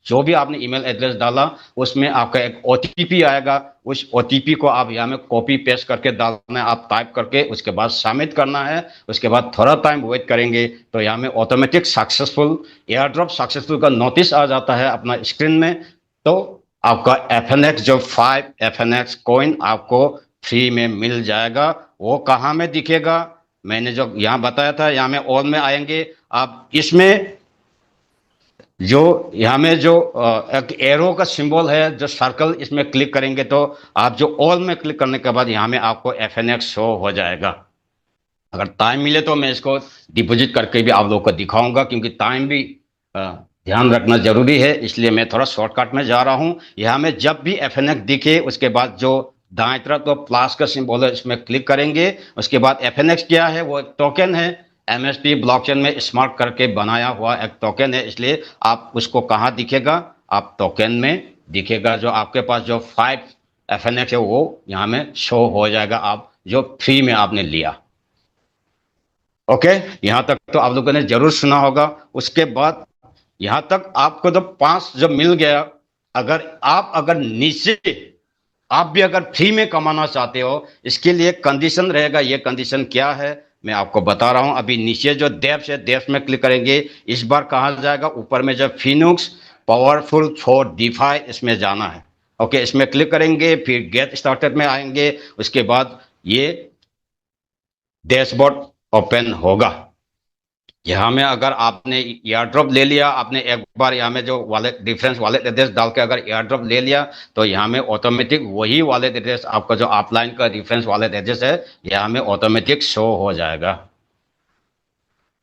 जो भी आपने ईमेल एड्रेस डाला उसमें आपका एक OTP आएगा, उस OTP को आप यहाँ में कॉपी पेस्ट करके डालना है, आप टाइप करके उसके बाद सबमिट करना है। उसके बाद थोड़ा टाइम वेट करेंगे तो यहाँ में ऑटोमेटिक सक्सेसफुल, एयरड्रॉप सक्सेसफुल का नोटिस आ जाता है अपना स्क्रीन में। तो आपका FNX जो 5 FNX कॉइन आपको फ्री में मिल जाएगा। वो कहाँ में दिखेगा, मैंने जो यहाँ बताया था, यहाँ में ऑल में आएंगे आप। इसमें जो यहाँ में जो एक एरो का सिंबल है, जो सर्कल, इसमें क्लिक करेंगे तो आप जो ऑल में क्लिक करने के बाद यहाँ में आपको FNX शो हो जाएगा। अगर टाइम मिले तो मैं इसको डिपॉजिट करके भी आप लोगों को दिखाऊंगा, क्योंकि टाइम भी ध्यान रखना जरूरी है, इसलिए मैं थोड़ा शॉर्टकट में जा रहा हूँ। यहाँ में जब भी FNX दिखे उसके बाद जो दाएं तरफ तो प्लस का सिंबल है, इसमें क्लिक करेंगे। उसके बाद FNX क्या है, वो एक टोकन है, MST ब्लॉकचेन में स्मार्ट करके बनाया हुआ एक टोकन है, इसलिए आप उसको कहाँ दिखेगा, आप टोकन में दिखेगा। जो आपके पास जो 5 FNX है वो यहाँ में शो हो जाएगा, आप जो फ्री में आपने लिया। ओके, यहाँ तक तो आप लोगों ने जरूर सुना होगा। उसके बाद यहाँ तक आपको तो 5 जब मिल गया, अगर नीचे आप भी अगर फ्री में कमाना चाहते हो, इसके लिए कंडीशन रहेगा। ये कंडीशन क्या है मैं आपको बता रहा हूं। अभी नीचे जो डेप्थ है, डेप्थ में क्लिक करेंगे, इस बार कहाँ जाएगा, ऊपर में जो फिनुक्स पावरफुल फॉर डीफाई, इसमें जाना है। ओके, इसमें क्लिक करेंगे, फिर गेट स्टार्टेड में आएंगे। उसके बाद ये डैशबोर्ड ओपन होगा। यहाँ में अगर आपने एयर ड्रॉप ले लिया, आपने एक बार यहाँ में जो वॉलेट डिफरेंस वॉलेट एड्रेस डाल के अगर एयर ड्रॉप ले लिया, तो यहाँ में ऑटोमेटिक वही वॉलेट एड्रेस आपका जो ऑफलाइन का डिफरेंस वॉलेट एड्रेस है यहाँ में ऑटोमेटिक शो हो जाएगा।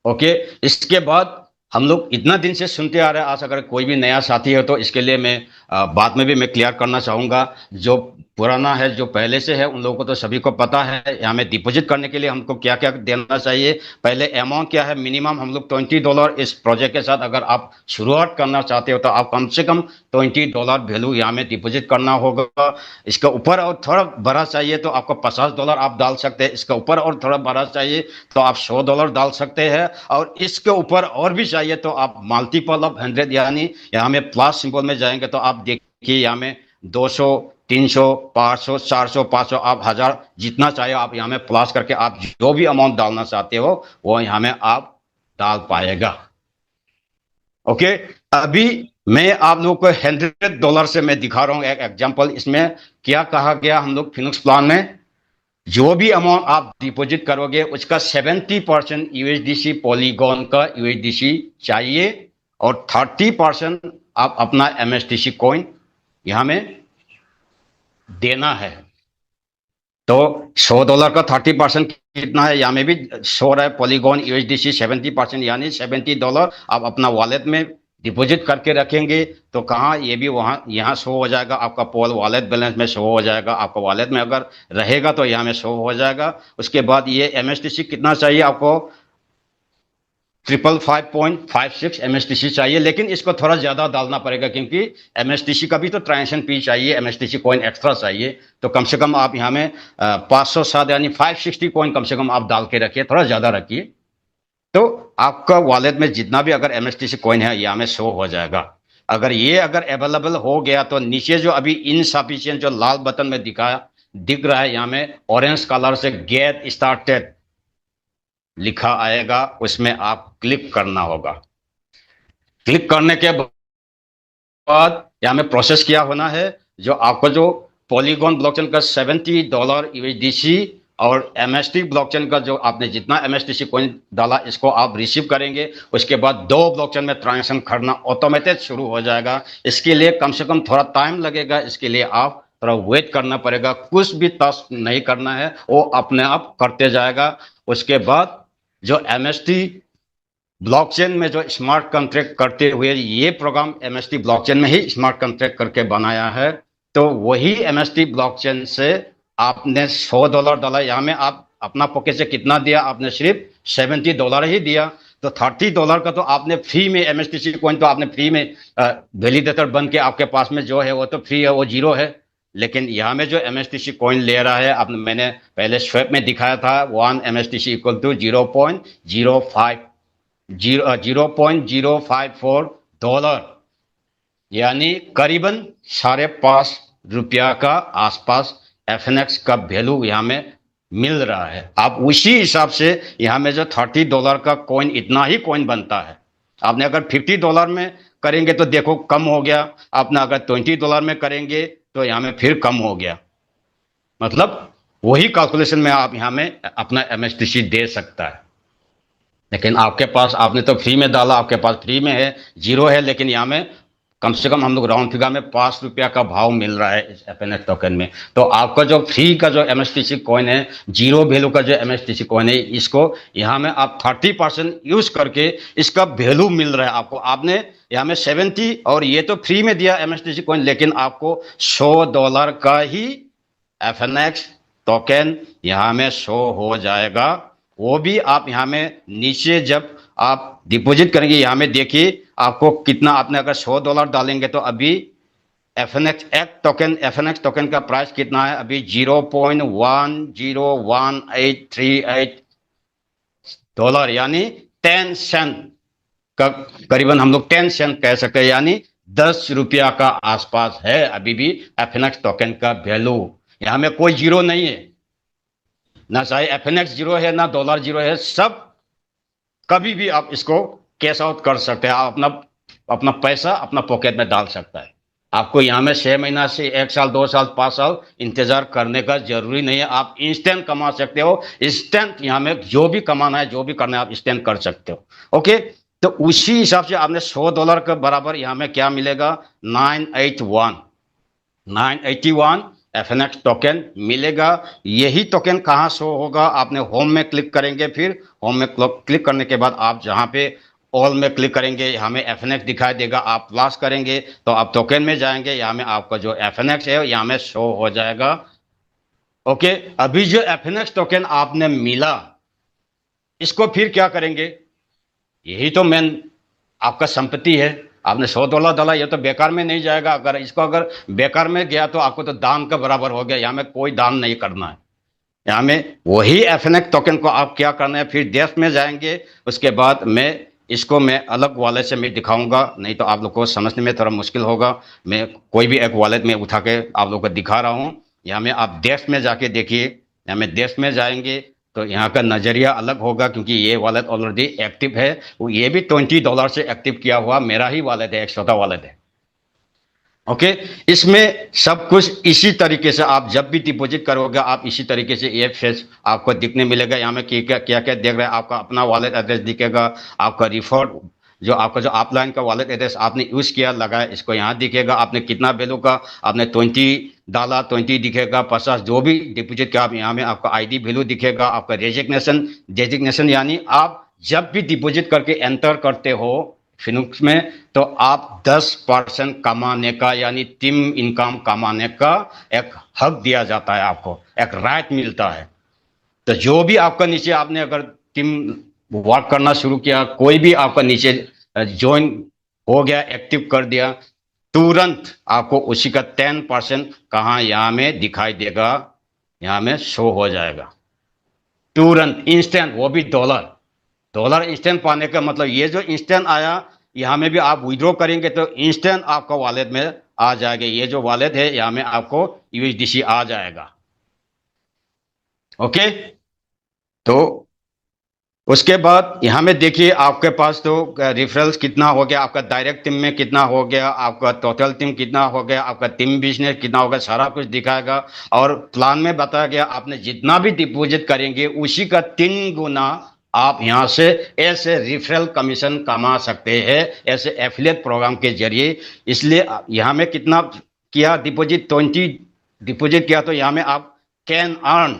ओके। इसके बाद हम लोग इतना दिन से सुनते आ रहे हैं, आज अगर कोई भी नया साथी है तो इसके लिए मैं बाद में भी मैं क्लियर करना चाहूंगा। जो पुराना है, जो पहले से है, उन लोगों को तो सभी को पता है यहाँ में डिपॉजिट करने के लिए हमको क्या क्या देना चाहिए। पहले अमाउंट क्या है, मिनिमम हम लोग $20 इस प्रोजेक्ट के साथ अगर आप शुरुआत करना चाहते हो तो आप कम से कम $20 वैल्यू यहाँ में डिपॉजिट करना होगा। इसके ऊपर और थोड़ा बड़ा चाहिए तो आपको $50 आप डाल सकते हैं। इसके ऊपर और थोड़ा बड़ा चाहिए तो आप $100 डाल सकते हैं। और इसके ऊपर और भी चाहिए तो आप मल्टीपल ऑफ 100 यानी यहाँ में प्लस सिंबल में जाएंगे तो आप देखिए यहाँ में 200, 300, 500, 400, 500, आप 1000 जितना चाहे आप यहाँ में प्लस करके आप जो भी अमाउंट डालना चाहते हो वो यहाँ में आप डाल पाएगा। ओके। अभी मैं आप लोगों को $100 से मैं दिखा रहा हूं एक एग्जांपल। इसमें क्या कहा गया, हम लोग फिनिक्स प्लान में जो भी अमाउंट आप डिपॉजिट करोगे उसका 70% यूएसडीसी पॉलीगॉन का यूएसडीसी चाहिए और 30% आप अपना एमएसटीसी कॉइन यहां में देना है। तो $100 का 30% कितना है, यहाँ में भी शो रहा है पॉलीगॉन यूएसडीसी 70%, यानी $70 आप अपना वॉलेट में डिपॉजिट करके रखेंगे तो कहाँ, ये भी वहाँ यहाँ शो हो जाएगा, आपका पोल वॉलेट बैलेंस में शो हो जाएगा। आपका वॉलेट में अगर रहेगा तो यहाँ में शो हो जाएगा। उसके बाद ये एमएसटीसी कितना चाहिए आपको, 555.56 एमएसटीसी चाहिए, लेकिन इसको थोड़ा ज्यादा डालना पड़ेगा क्योंकि एमएसटीसी का भी तो ट्रांजेक्शन फी चाहिए, एमएसटीसी कॉइन एक्स्ट्रा चाहिए। तो कम से कम आप यहाँ में 507 यानी 560 कॉइन कम से कम आप डाल के रखिए, थोड़ा ज्यादा रखिए। तो आपका वॉलेट में जितना भी अगर एमएसटीसी कॉइन है यहाँ में शो हो जाएगा। अगर ये अगर अवेलेबल हो गया तो नीचे जो अभी इनसफिशिएंट जो लाल बटन में दिख रहा है यहाँ में ऑरेंज कलर से गेट स्टार्टेड लिखा आएगा, उसमें आप क्लिक करना होगा। क्लिक करने के बाद यहाँ में प्रोसेस क्या होना है, जो आपको जो पॉलीगॉन ब्लॉकचेन का $70 यूएसडीसी और एमएसटी ब्लॉकचेन का जो आपने जितना एमएसटीसी कॉइन डाला इसको आप रिसीव करेंगे। उसके बाद 2 ब्लॉकचेन में ट्रांजेक्शन करना ऑटोमेटेड शुरू हो जाएगा। इसके लिए कम से कम थोड़ा टाइम लगेगा, इसके लिए आप थोड़ा वेट करना पड़ेगा। कुछ भी टास्क नहीं करना है, वो अपने आप करते जाएगा। उसके बाद जो एमएसटी ब्लॉकचेन में जो स्मार्ट कॉन्ट्रैक्ट करते हुए, ये प्रोग्राम एमएसटी ब्लॉकचेन में ही स्मार्ट कॉन्ट्रैक्ट करके बनाया है, तो वही एमएसटी ब्लॉकचेन से आपने $100 डाला। यहाँ में आप अपना पॉकेट से कितना दिया, आपने सिर्फ $70 ही दिया। तो $30 का तो आपने फ्री में एमएसटीसी कॉइन तो आपने फ्री में वैलिडेटर बन के आपके पास में जो है वो तो फ्री है, वो जीरो है। लेकिन यहाँ में जो एमएसटीसी कॉइन ले रहा है, आपने मैंने पहले स्वेप में दिखाया था 1 एमएसटीसी इक्वल टू 0.054 यानी करीबन ₹5.5 का आसपास एफएनएक्स का वैल्यू यहाँ में मिल रहा है। आप उसी हिसाब से यहाँ में जो $30 का कॉइन, इतना ही कॉइन बनता है। आपने अगर $50 में करेंगे तो देखो कम हो गया, आपने अगर $20 में करेंगे तो यहाँ में फिर कम हो गया। मतलब वही कैलकुलेशन में आप यहाँ में अपना एमएसटीसी दे सकता है। लेकिन आपके पास, आपने तो फ्री में डाला, आपके पास फ्री में है, जीरो है, लेकिन यहाँ में कम से कम हम लोग राउंड फिगर में ₹5 का भाव मिल रहा है इस एफएनएक्स टोकन में। तो आपका जो फ्री का जो एमएसटीसी कॉइन है, जीरो वैल्यू का जो एमएसटीसी कॉइन है, इसको यहाँ में आप 30% यूज करके इसका वैल्यू मिल रहा है आपको। आपने यहाँ में 70 और ये तो फ्री में दिया एमएसटीसी कॉइन, लेकिन आपको $100 का ही एफएनएक्स टोकन यहाँ में शो हो जाएगा। वो भी आप यहाँ में नीचे जब आप डिपॉजिट करेंगे, यहाँ में देखिए आपको कितना, आपने अगर $100 डालेंगे तो अभी एफएनएक्स टोकन का प्राइस कितना है, अभी $0.101838 यानी 10 सेंट का, करीबन हम लोग 10 सेंट कह सकते हैं, यानी ₹10 का आसपास है अभी भी एफएनएक्स टोकन का वैल्यू। यहाँ में कोई जीरो नहीं है, ना चाहे एफएनएक्स जीरो है ना डॉलर जीरो है, सब कभी भी आप इसको कैश आउट कर सकते हैं। आप अपना पैसा अपना पॉकेट में डाल सकता है। आपको यहाँ में 6 महीना से 1 साल 2 साल 5 साल इंतजार करने का जरूरी नहीं है। आप इंस्टेंट कमा सकते हो। इंस्टेंट यहाँ में जो भी कमाना है, जो भी करना है, आप इंस्टेंट कर सकते हो। ओके, तो उसी हिसाब से आपने $100 के बराबर यहाँ में क्या मिलेगा, 981 FNX टोकन मिलेगा। यही टोकन कहाँ शो होगा, आपने होम में क्लिक करेंगे, फिर होम में क्लिक करने के बाद आप जहाँ पे ऑल में क्लिक करेंगे, हमें FNX दिखाई देगा। आप प्लस करेंगे तो आप टोकन में जाएंगे, यहाँ में आपका जो FNX है यहाँ में शो हो जाएगा। ओके, अभी जो FNX टोकन आपने मिला, इसको फिर क्या करेंगे, यही तो मेन आपका संपत्ति है। आपने $100 डाला, ये तो बेकार में नहीं जाएगा। अगर बेकार में गया तो आपको तो दान का बराबर हो गया। यहाँ में कोई दान नहीं करना है। यहाँ में वही FNX टोकन को आप क्या करना है, फिर देश में जाएंगे। उसके बाद मैं अलग वॉलेट से मैं दिखाऊंगा, नहीं तो आप लोग को समझने में थोड़ा मुश्किल होगा। मैं कोई भी एक वॉलेट में उठा के आप लोग को दिखा रहा हूँ। यहाँ में आप देश में जाके देखिए। यहाँ में देश में जाएंगे तो यहाँ का नज़रिया अलग होगा, क्योंकि ये वॉलेट ऑलरेडी एक्टिव है। ये भी $20 से एक्टिव किया हुआ मेरा ही वॉलेट है, एक छोटा वॉलेट है। ओके, इसमें सब कुछ इसी तरीके से आप जब भी डिपॉजिट करोगे, आप इसी तरीके से ये फेस आपको दिखने मिलेगा। यहाँ में क्या क्या देख रहे हैं, आपका अपना वॉलेट एड्रेस दिखेगा, आपका रिफंड जो ऑफलाइन का वॉलेट एड्रेस आपने यूज किया लगाया, इसको यहाँ दिखेगा। आपने कितना वैल्यू का आपने 20 डाला, 20 दिखेगा, 50 जो भी डिपॉजिट किया, आप यहाँ में आपका ID वैल्यू दिखेगा। आपका डेजिग्नेशन यानी आप जब भी डिपॉजिट करके एंटर करते हो फिनुक्स में, तो आप 10% कमाने का यानी टीम इनकम कमाने का एक हक दिया जाता है, आपको एक राइट मिलता है। तो जो भी आपका नीचे आपने अगर टीम वर्क करना शुरू किया, कोई भी आपका नीचे ज्वाइन हो गया, एक्टिव कर दिया, तुरंत आपको उसी का 10% कहाँ यहाँ में दिखाई देगा, यहाँ में शो हो जाएगा तुरंत, इंस्टेंट, वो भी डॉलर इंस्टेंट पाने का मतलब ये जो इंस्टेंट आया, यहाँ में भी आप विड्रॉ करेंगे तो इंस्टेंट आपका वॉलेट में आ जाएगा। ये जो वॉलेट है यहाँ में आपको USDC आ जाएगा। ओके, तो उसके बाद यहाँ में देखिए आपके पास तो रेफरल्स कितना हो गया, आपका डायरेक्ट टीम में कितना हो गया, आपका टोटल टीम कितना हो गया, आपका टीम बिजनेस कितना होगा, सारा कुछ दिखाएगा। और प्लान में बताया गया आपने जितना भी डिपॉजिट करेंगे उसी का 3 गुना आप यहाँ से ऐसे रिफरल कमीशन कमा सकते हैं, ऐसे एफिलिएट प्रोग्राम के जरिए। इसलिए यहाँ में कितना किया डिपॉजिट, 20 डिपॉजिट किया, तो यहाँ में आप कैन अर्न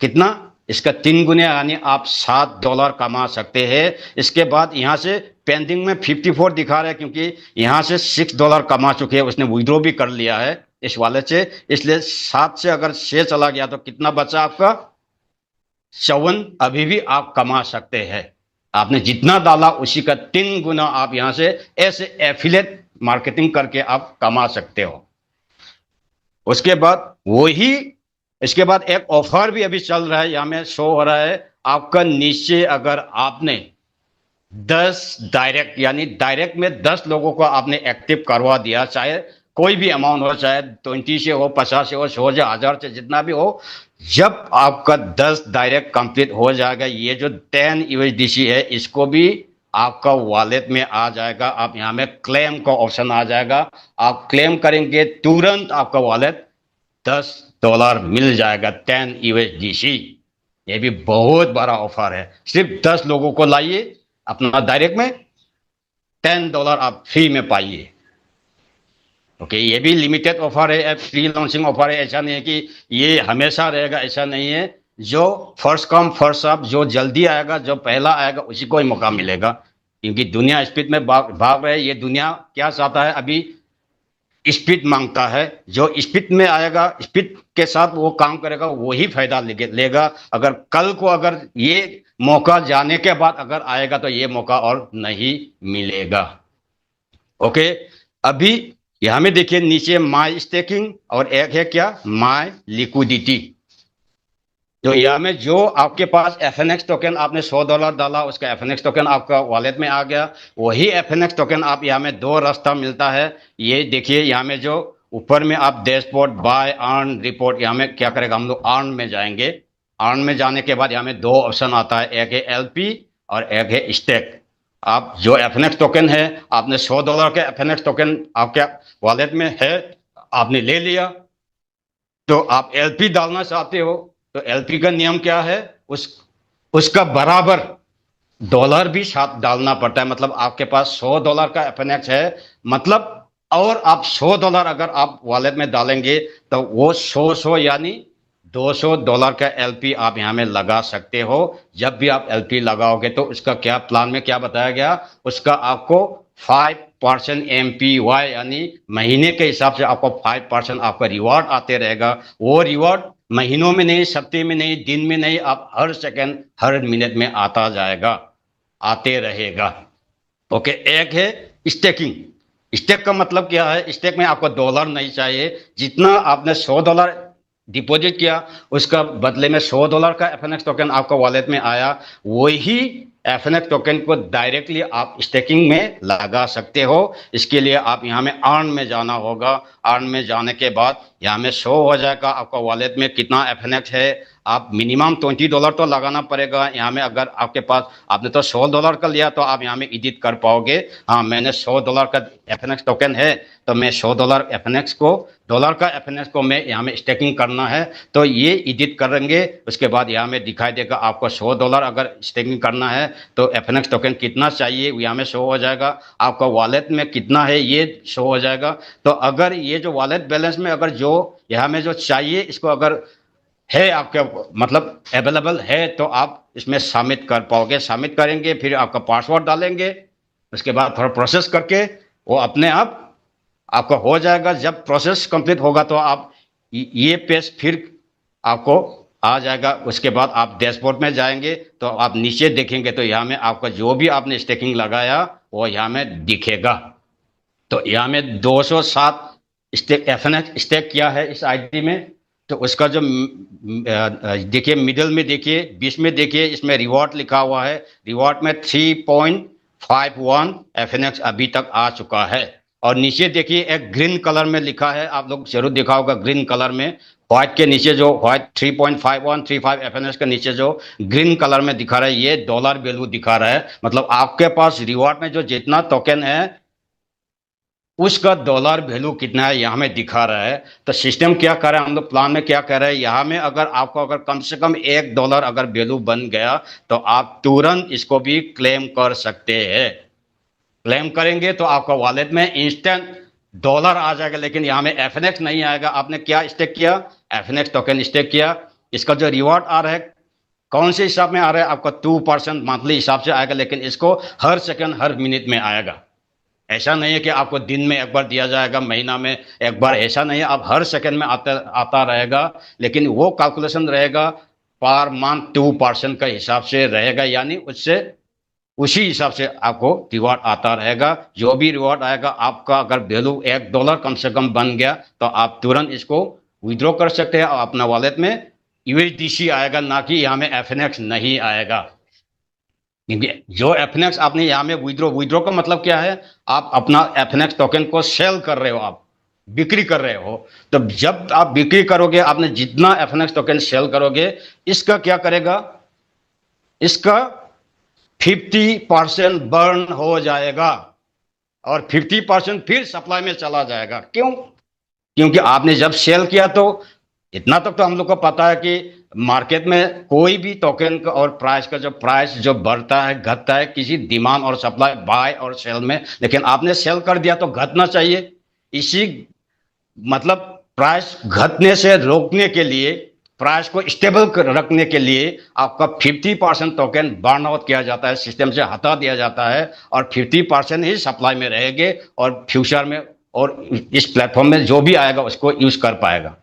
कितना, इसका 3 गुने यानी आप $7 कमा सकते हैं। इसके बाद यहाँ से पेंडिंग में 54 दिखा रहा है, क्योंकि यहाँ से $6 कमा चुके हैं, उसने विड्रॉ भी कर लिया है इस वाले से। इसलिए 7 से अगर 6 चला गया तो कितना बचा आपका, 54 अभी भी आप कमा सकते हैं। आपने जितना डाला उसी का 3 गुना आप यहाँ से ऐसे एफिलिएट मार्केटिंग करके आप कमा सकते हो। उसके बाद इसके बाद एक ऑफर भी अभी चल रहा है, यहाँ में शो हो रहा है आपका नीचे। अगर आपने 10 डायरेक्ट यानी डायरेक्ट में 10 लोगों को आपने एक्टिव करवा दिया, चाहे कोई भी अमाउंट हो, चाहे 20 से हो, 50 से हो, 100 से 1000 से जितना भी हो, जब आपका 10 डायरेक्ट कंप्लीट हो जाएगा, ये जो 10 USDC है इसको भी आपका वॉलेट में आ जाएगा। आप यहाँ में क्लेम का ऑप्शन आ जाएगा, आप क्लेम करेंगे तुरंत आपका वॉलेट $10 मिल जाएगा, 10 USDC। ये भी बहुत बड़ा ऑफर है। सिर्फ 10 लोगों को लाइए अपना डायरेक्ट में, $10 आप फ्री में पाइए। ओके, ये भी लिमिटेड ऑफर है, फ्री लॉन्चिंग ऑफर है। ऐसा नहीं है कि ये हमेशा रहेगा, ऐसा नहीं है। जो फर्स्ट कम फर्स्ट सर्व, जो जल्दी आएगा, जो पहला आएगा उसी को ही मौका मिलेगा, क्योंकि दुनिया स्पीड में भाग रहे। ये दुनिया क्या चाहता है, अभी स्पीड मांगता है। जो स्पीड में आएगा, स्पीड के साथ वो काम करेगा, वही फायदा लेगा। अगर कल को अगर ये मौका जाने के बाद अगर आएगा तो ये मौका और नहीं मिलेगा। ओके, अभी यहां में देखिए नीचे माई स्टेकिंग और एक है क्या, माई लिक्विडिटी। तो यहाँ में जो आपके पास FNX टोकन आपने $100 डाला, उसका FNX टोकन आपका वॉलेट में आ गया। वही FNX टोकन आप यहाँ में 2 रास्ता मिलता है। ये देखिए यहाँ में जो ऊपर में आप डैशबोर्ड, बाय, अर्न, रिपोर्ट, यहाँ में क्या करेगा, हम लोग अर्न में जाएंगे। अर्न में जाने के बाद यहाँ में 2 ऑप्शन आता है, एक है LP और एक है स्टेक। आप जो एफएनएक्स टोकन है, आपने $100 के एफएनएक्स टोकन आपके वॉलेट में है, आपने ले लिया, तो आप एलपी डालना चाहते हो, तो एलपी का नियम क्या है, उस उसका बराबर डॉलर भी साथ डालना पड़ता है। मतलब आपके पास $100 का एफएनएक्स है, मतलब और आप $100 अगर आप वॉलेट में डालेंगे, तो वो 100 यानी $200 का एलपी आप यहाँ में लगा सकते हो। जब भी आप एलपी लगाओगे तो उसका क्या प्लान में क्या बताया गया, उसका आपको 5% एमपीवाई यानी महीने के हिसाब से आपको 5% आपका रिवॉर्ड आते रहेगा। वो रिवॉर्ड महीनों में नहीं, सप्ताह में नहीं, दिन में नहीं, आप हर सेकंड हर मिनट में आता जाएगा, आते रहेगा। ओके, एक है स्टेकिंग। स्टेक का मतलब क्या है, स्टेक में आपको डॉलर नहीं चाहिए, जितना आपने $100 डिपॉजिट किया, उसका बदले में $100 का एफएनएक्स टोकन आपका वॉलेट में आया, वही एफएनएक्स टोकन को डायरेक्टली आप स्टेकिंग में लगा सकते हो। इसके लिए आप यहाँ में अर्न में जाना होगा। अर्न में जाने के बाद यहाँ में शो हो जाएगा आपका वॉलेट में कितना एफएनएक्स है। आप मिनिमम $20 तो लगाना पड़ेगा यहाँ में। अगर आपके पास, आपने तो $100 का लिया तो आप यहाँ में एडिट कर पाओगे। हाँ, मैंने $100 का एफएनएक्स टोकन है, तो मैं $100 का एफएनएक्स को मैं यहाँ में स्टेकिंग करना है, तो ये एडिट करेंगे। उसके बाद यहाँ में दिखाई देगा आपको $100 अगर स्टेकिंग करना है तो एफएनएक्स टोकन कितना चाहिए, यहाँ में शो हो जाएगा। आपका वॉलेट में कितना है ये शो हो जाएगा। तो अगर ये जो वॉलेट बैलेंस में अगर जो यहाँ में जो चाहिए, इसको अगर है आपके मतलब अवेलेबल है, तो आप इसमें सबमिट कर पाओगे। सबमिट करेंगे, फिर आपका पासवर्ड डालेंगे, उसके बाद थोड़ा प्रोसेस करके वो अपने आप आपका हो जाएगा। जब प्रोसेस कंप्लीट होगा तो आप ये पेज फिर आपको आ जाएगा। उसके बाद आप डैशबोर्ड में जाएंगे तो आप नीचे देखेंगे तो यहाँ में आपका जो भी आपने स्टेकिंग लगाया वो यहाँ में दिखेगा। तो यहाँ में 207 स्टेक एफएनएक्स स्टेक किया है इस आईडी में। तो उसका जो देखिए मिडिल में, देखिए बीच में, देखिए इसमें रिवॉर्ड लिखा हुआ है। रिवॉर्ड में 3.51 एफएनएक्स अभी तक आ चुका है। और नीचे देखिए एक ग्रीन कलर में लिखा है, आप लोग जरूर देखा होगा ग्रीन कलर में, व्हाइट के नीचे जो व्हाइट 3.5135 एफएनएक्स के नीचे जो ग्रीन कलर में दिखा रहा है, ये डॉलर वैल्यू दिखा रहा है। मतलब आपके पास रिवॉर्ड में जो जितना टोकन है उसका डॉलर वैल्यू कितना है यहाँ में दिखा रहा है। तो सिस्टम क्या कर रहा है, हम लोग प्लान में क्या कर रहे हैं, यहाँ में अगर आपको अगर कम से कम $1 अगर वैल्यू बन गया तो आप तुरंत इसको भी क्लेम कर सकते हैं। क्लेम करेंगे तो आपका वॉलेट में इंस्टेंट डॉलर आ जाएगा, लेकिन यहाँ में एफएनएक्स नहीं आएगा। आपने क्या स्टेक किया, एफएनएक्स टोकन स्टेक किया। इसका जो रिवॉर्ड आ रहा है कौन से हिसाब में आ रहा है, आपका 2% मंथली हिसाब से आएगा, लेकिन इसको हर सेकंड हर मिनट में आएगा। ऐसा नहीं है कि आपको दिन में एक बार दिया जाएगा, महीना में एक बार, ऐसा नहीं है। आप हर सेकंड में आता रहेगा, लेकिन वो कैलकुलेशन रहेगा पर मंथ 2% का हिसाब से रहेगा, यानी उससे उसी हिसाब से आपको रिवॉर्ड आता रहेगा। जो भी रिवॉर्ड आएगा आपका, अगर वैल्यू $1 कम से कम बन गया तो आप तुरंत इसको विड्रॉ कर सकते हैं और अपना वॉलेट में यूएसडीसी आएगा, ना कि यहाँ में एफएनएक्स नहीं आएगा। क्योंकि जो एफएनएक्स आपने यहाँ में विड्रॉ का मतलब क्या है, आप अपना एफएनएक्स टोकन को सेल कर रहे हो, आप बिक्री कर रहे हो। तो जब आप बिक्री करोगे, आपने जितना एफएनएक्स टोकन सेल करोगे, इसका क्या करेगा, इसका 50% बर्न हो जाएगा और 50% फिर सप्लाई में चला जाएगा। क्यों? क्योंकि आपने जब सेल किया तो इतना तक तो हम लोग को पता है कि मार्केट में कोई भी टोकन का और प्राइस का जो प्राइस जो बढ़ता है घटता है किसी डिमांड और सप्लाई, बाय और सेल में। लेकिन आपने सेल कर दिया तो घटना चाहिए। इसी मतलब प्राइस घटने से रोकने के लिए, प्राइस को स्टेबल रखने के लिए आपका 50% टोकन बर्न आउट किया जाता है, सिस्टम से हटा दिया जाता है, और 50% ही सप्लाई में रहेंगे और फ्यूचर में और इस प्लेटफॉर्म में जो भी आएगा उसको यूज कर पाएगा।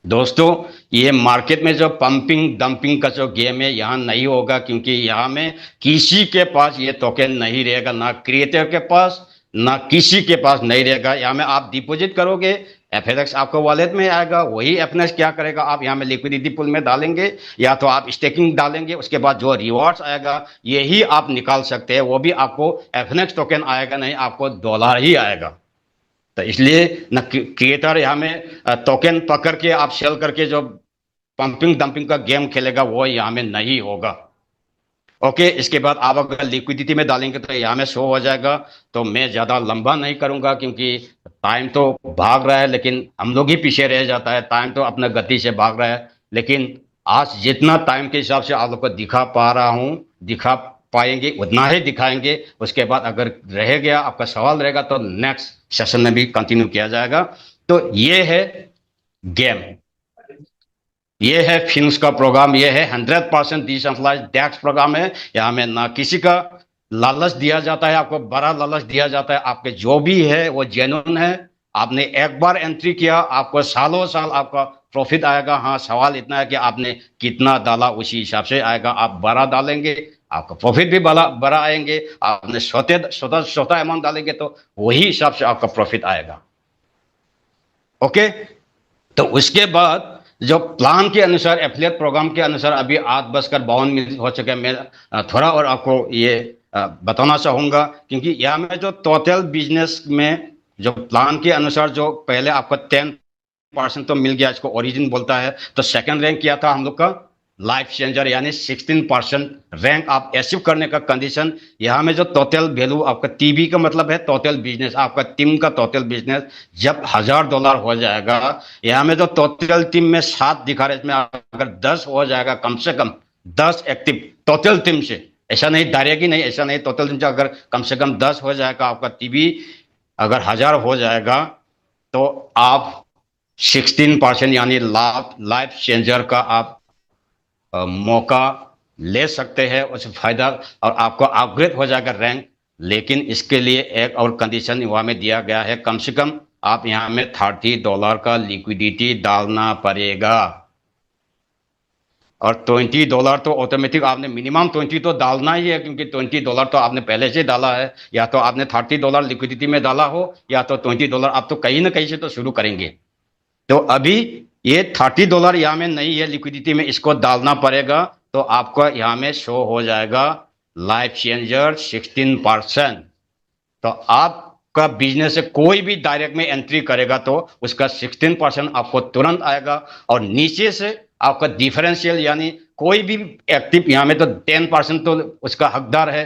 दोस्तों, ये मार्केट में जो पंपिंग डंपिंग का जो गेम है यहाँ नहीं होगा, क्योंकि यहाँ में किसी के पास ये टोकन नहीं रहेगा, ना क्रिएटर के पास, ना किसी के पास नहीं रहेगा। यहाँ में आप डिपॉजिट करोगे, एफएनएक्स आपको वॉलेट में आएगा, वही एफएनएक्स क्या करेगा, आप यहाँ में लिक्विडिटी पूल में डालेंगे या तो आप स्टेकिंग डालेंगे। उसके बाद जो रिवॉर्ड्स आएगा यही आप निकाल सकते हैं, वो भी आपको एफएनएक्स टोकन आएगा नहीं, आपको डॉलर ही आएगा। तो इसलिए न क्रिएटर यहाँ में टोकन पकड़ के आप सेल करके जो पंपिंग डंपिंग का गेम खेलेगा वो यहाँ में नहीं होगा। ओके, इसके बाद आप अगर लिक्विडिटी में डालेंगे तो यहाँ में शो हो जाएगा। तो मैं ज्यादा लंबा नहीं करूंगा क्योंकि टाइम तो भाग रहा है, लेकिन हम लोग ही पीछे रह जाता है। टाइम तो अपना गति से भाग रहा है, लेकिन आज जितना टाइम के हिसाब से आप लोग को दिखा पा रहा हूँ, दिखा पाएंगे उतना ही दिखाएंगे। उसके बाद अगर रह गया, आपका सवाल रहेगा, तो नेक्स्ट सेशन में भी कंटिन्यू किया जाएगा। तो ये है गेम, ये है फिल्म्स का प्रोग्राम, ये है 100% डिसेंट्रलाइज्ड डेस्क प्रोग्राम है। यहाँ में ना किसी का लालच दिया जाता है, आपको बड़ा लालच दिया जाता है। आपके जो भी है वो जेन्युइन है। आपने एक बार एंट्री किया, आपको सालों साल आपका प्रॉफिट आएगा। हाँ, सवाल इतना है कि आपने कितना डाला, उसी हिसाब से आएगा। आप बड़ा डालेंगे, आपका प्रॉफिट भी बड़ा बड़ा आएंगे। आपने छोटा छोटा अमाउंट डालेंगे तो वही हिसाब से आपका प्रॉफिट आएगा। ओके, तो उसके बाद जो प्लान के अनुसार, एफिलिएट प्रोग्राम के अनुसार, अभी 8:52 हो चुके हैं। मैं थोड़ा और आपको ये बताना चाहूंगा, क्योंकि यहाँ में जो टोटल बिजनेस में जो प्लान के अनुसार जो पहले आपको 10% तो मिल गया, इसको ओरिजिन बोलता है। तो सेकंड रैंक किया था हम लोग का लाइफ चेंजर, यानी 16% रैंक आप अचीव करने का कंडीशन। यहाँ में जो टोटल वैल्यू आपका टीबी का मतलब है टोटल बिजनेस, आपका टीम का टोटल बिजनेस जब $1000 हो जाएगा। यहाँ में जो टोटल टीम में 7 दिखा रहे, इसमें अगर 10 हो जाएगा, कम से कम 10 एक्टिव टोटल टीम से, ऐसा नहीं डायरेक्ट ही नहीं, ऐसा नहीं, टोटल टीम से अगर कम से कम 10 हो जाएगा, आपका टीबी अगर 1000 हो जाएगा, तो आप 16% यानी लाइफ चेंजर का आप मौका ले सकते हैं, उससे फायदा, और आपको अपग्रेड हो जाएगा रैंक। लेकिन इसके लिए एक और कंडीशन वहां में दिया गया है, कम से कम आप यहां में $30 का लिक्विडिटी डालना पड़ेगा। और $20 तो ऑटोमेटिक आपने मिनिमम 20 तो डालना ही है, क्योंकि $20 तो आपने पहले से डाला है। या तो आपने $30 लिक्विडिटी में डाला हो, या तो $20 आप तो कहीं ना कहीं से तो शुरू करेंगे। तो अभी ये $30 यहाँ में नहीं है लिक्विडिटी में, इसको डालना पड़ेगा। तो आपका यहाँ में शो हो जाएगा लाइफ चेंजर 16%। तो आपका बिजनेस से कोई भी डायरेक्ट में एंट्री करेगा तो उसका 16% आपको तुरंत आएगा। और नीचे से आपका डिफरेंशियल, यानी कोई भी एक्टिव, यहाँ में तो 10% तो उसका हकदार है।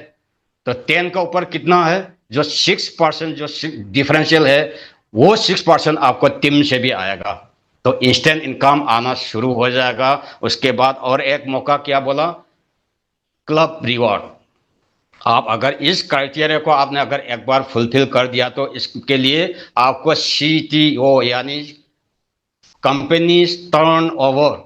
तो 10 का ऊपर कितना है, जो 6% जो डिफरेंशियल है, वो 6% आपको टीम से भी आएगा। तो इंस्टेंट इनकम आना शुरू हो जाएगा। उसके बाद और एक मौका क्या बोला, क्लब रिवॉर्ड। आप अगर इस क्राइटेरिया को आपने अगर एक बार फुलफिल कर दिया, तो इसके लिए आपको सीटीओ यानी कंपनी टर्न ओवर,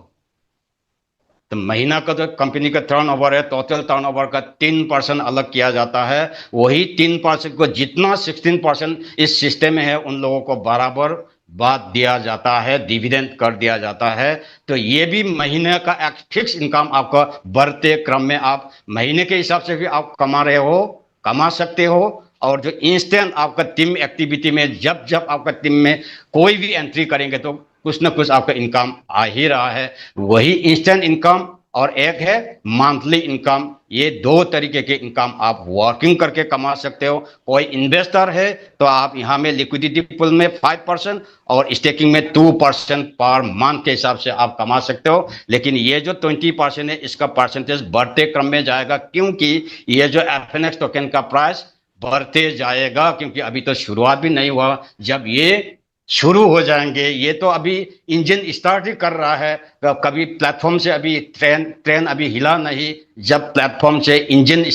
तो महीना का जो कंपनी का टर्नओवर है, टोटल टर्नओवर का 3% अलग किया जाता है। वही 3% को जितना 16% इस सिस्टम में है, उन लोगों को बराबर बात दिया जाता है, डिविडेंड कर दिया जाता है। तो ये भी महीने का एक फिक्स इनकम आपका बढ़ते क्रम में, आप महीने के हिसाब से भी आप कमा रहे हो, कमा सकते हो। और जो इंस्टेंट आपका टीम एक्टिविटी में, जब जब आपका टीम में कोई भी एंट्री करेंगे तो कुछ ना कुछ आपका इनकम आ ही रहा है, वही इंस्टेंट इनकम। और एक है मंथली इनकम। ये दो तरीके के इनकम आप वर्किंग करके कमा सकते हो। कोई इन्वेस्टर है तो आप यहाँ में लिक्विडिटी पूल में 5% और स्टेकिंग में 2% पर मंथ के हिसाब से आप कमा सकते हो। लेकिन ये जो 20% है, इसका परसेंटेज बढ़ते क्रम में जाएगा, क्योंकि ये जो एफएनएक्स टोकन का प्राइस बढ़ते जाएगा, क्योंकि अभी तो शुरुआत भी नहीं हुआ। जब ये शुरू हो जाएंगे, ये तो अभी इंजन स्टार्ट ही कर रहा है, कभी प्लेटफॉर्म से अभी ट्रेन अभी हिला नहीं। जब प्लेटफॉर्म से इंजन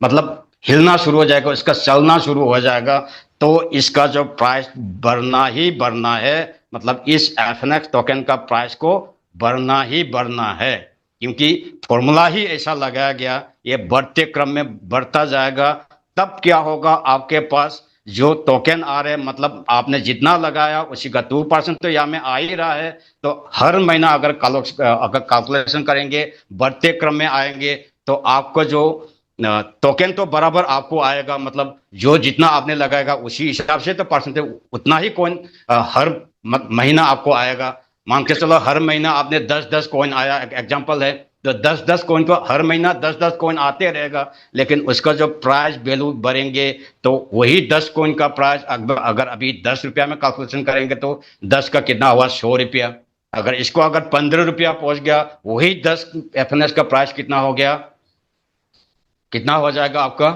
मतलब हिलना शुरू हो जाएगा, इसका चलना शुरू हो जाएगा, तो इसका जो प्राइस बढ़ना ही बढ़ना है। मतलब इस एफएनएक्स टोकन का प्राइस को बढ़ना ही बढ़ना है, क्योंकि फॉर्मूला ही ऐसा लगाया गया, ये बढ़ते क्रम में बढ़ता जाएगा। तब क्या होगा, आपके पास जो टोकन आ रहे हैं, मतलब आपने जितना लगाया उसी का 2% तो यहाँ में आ ही रहा है। तो हर महीना अगर कैलकुलेशन करेंगे, बढ़ते क्रम में आएंगे, तो आपको जो टोकन तो बराबर आपको आएगा। मतलब जो जितना आपने लगाएगा उसी हिसाब से तो परसेंटेज उतना ही कॉइन हर महीना आपको आएगा। मान के चलो हर महीना आपने 10-10 कॉइन आया, एग्जांपल है, तो 10-10 कॉइन तो हर महीना 10-10 कॉइन आते रहेगा। लेकिन उसका जो प्राइस वैल्यू बढ़ेंगे, तो वही 10 कॉइन का प्राइस अगर अभी 10 रुपया में कैलकुलेशन करेंगे तो 10 का कितना हुआ, 100 रुपया। अगर इसको अगर 15 रुपया पहुंच गया, वही 10 एफएनएस का प्राइस कितना हो गया, कितना हो जाएगा आपका?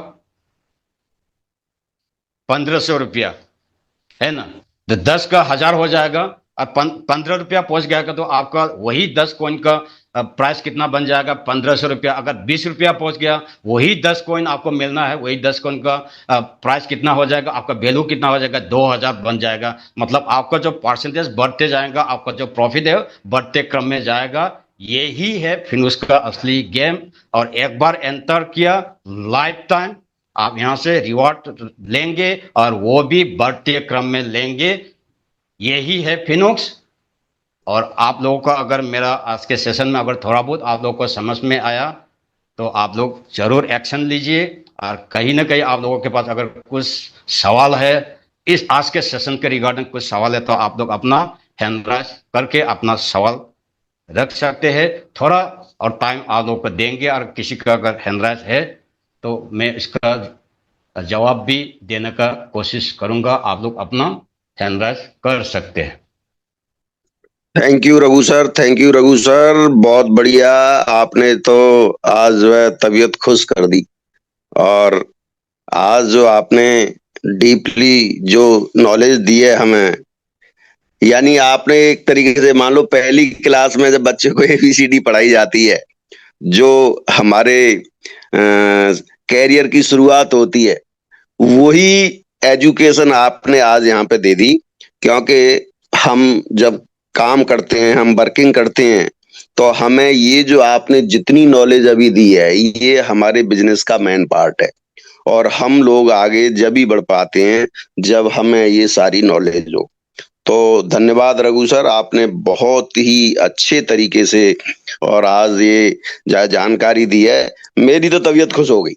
1500 रुपया, है ना? तो 10 का 1000 हो जाएगा, और 15 रुपया पहुंच जाएगा तो आपका वही 10 कॉइन का प्राइस कितना बन जाएगा? 1500 रुपया। अगर 20 रुपया पहुंच गया, वही 10 कॉइन आपको मिलना है, वही 10 कॉइन का प्राइस कितना हो जाएगा? आपका वैल्यू कितना हो जाएगा? 2000 बन जाएगा। मतलब आपका जो परसेंटेज बढ़ते जाएगा, आपका जो प्रॉफिट है बढ़ते क्रम में जाएगा। यही है फिनोक्स का असली गेम। और एक बार एंटर किया, लाइफ टाइम आप यहां से रिवॉर्ड लेंगे, और वो भी बढ़ते क्रम में लेंगे। यही है फिनोक्स। और आप लोगों का अगर मेरा आज के सेशन में अगर थोड़ा बहुत आप लोगों को समझ में आया, तो आप लोग जरूर एक्शन लीजिए। और कहीं ना कहीं आप लोगों के पास अगर कुछ सवाल है, इस आज के सेशन के रिगार्डिंग कुछ सवाल है, तो आप लोग अपना हैंड राइज करके अपना सवाल रख सकते हैं। थोड़ा और टाइम आप लोगों को देंगे, और किसी का अगर हैंड राइज है तो मैं इसका जवाब भी देने का कोशिश करूंगा। आप लोग अपना हैंड राइज कर सकते हैं। Thank you Raghu sir, thank you Raghu sir, बहुत बढ़िया। आपने तो आज जो है तबीयत खुश कर दी। और आज जो आपने डीपली जो नॉलेज दी है हमें, यानी आपने एक तरीके से मान लो पहली क्लास में जब बच्चे को एबीसीडी पढ़ाई जाती है, जो हमारे कैरियर की शुरुआत होती है, वही एजुकेशन आपने आज यहाँ पे दे दी। क्योंकि हम जब काम करते हैं, हम वर्किंग करते हैं, तो हमें ये जो आपने जितनी नॉलेज अभी दी है, ये हमारे बिजनेस का मेन पार्ट है। और हम लोग आगे जब ही बढ़ पाते हैं जब हमें ये सारी नॉलेज हो। तो धन्यवाद रघु सर, आपने बहुत ही अच्छे तरीके से और आज ये जानकारी दी है। मेरी तो तबीयत खुश हो गई,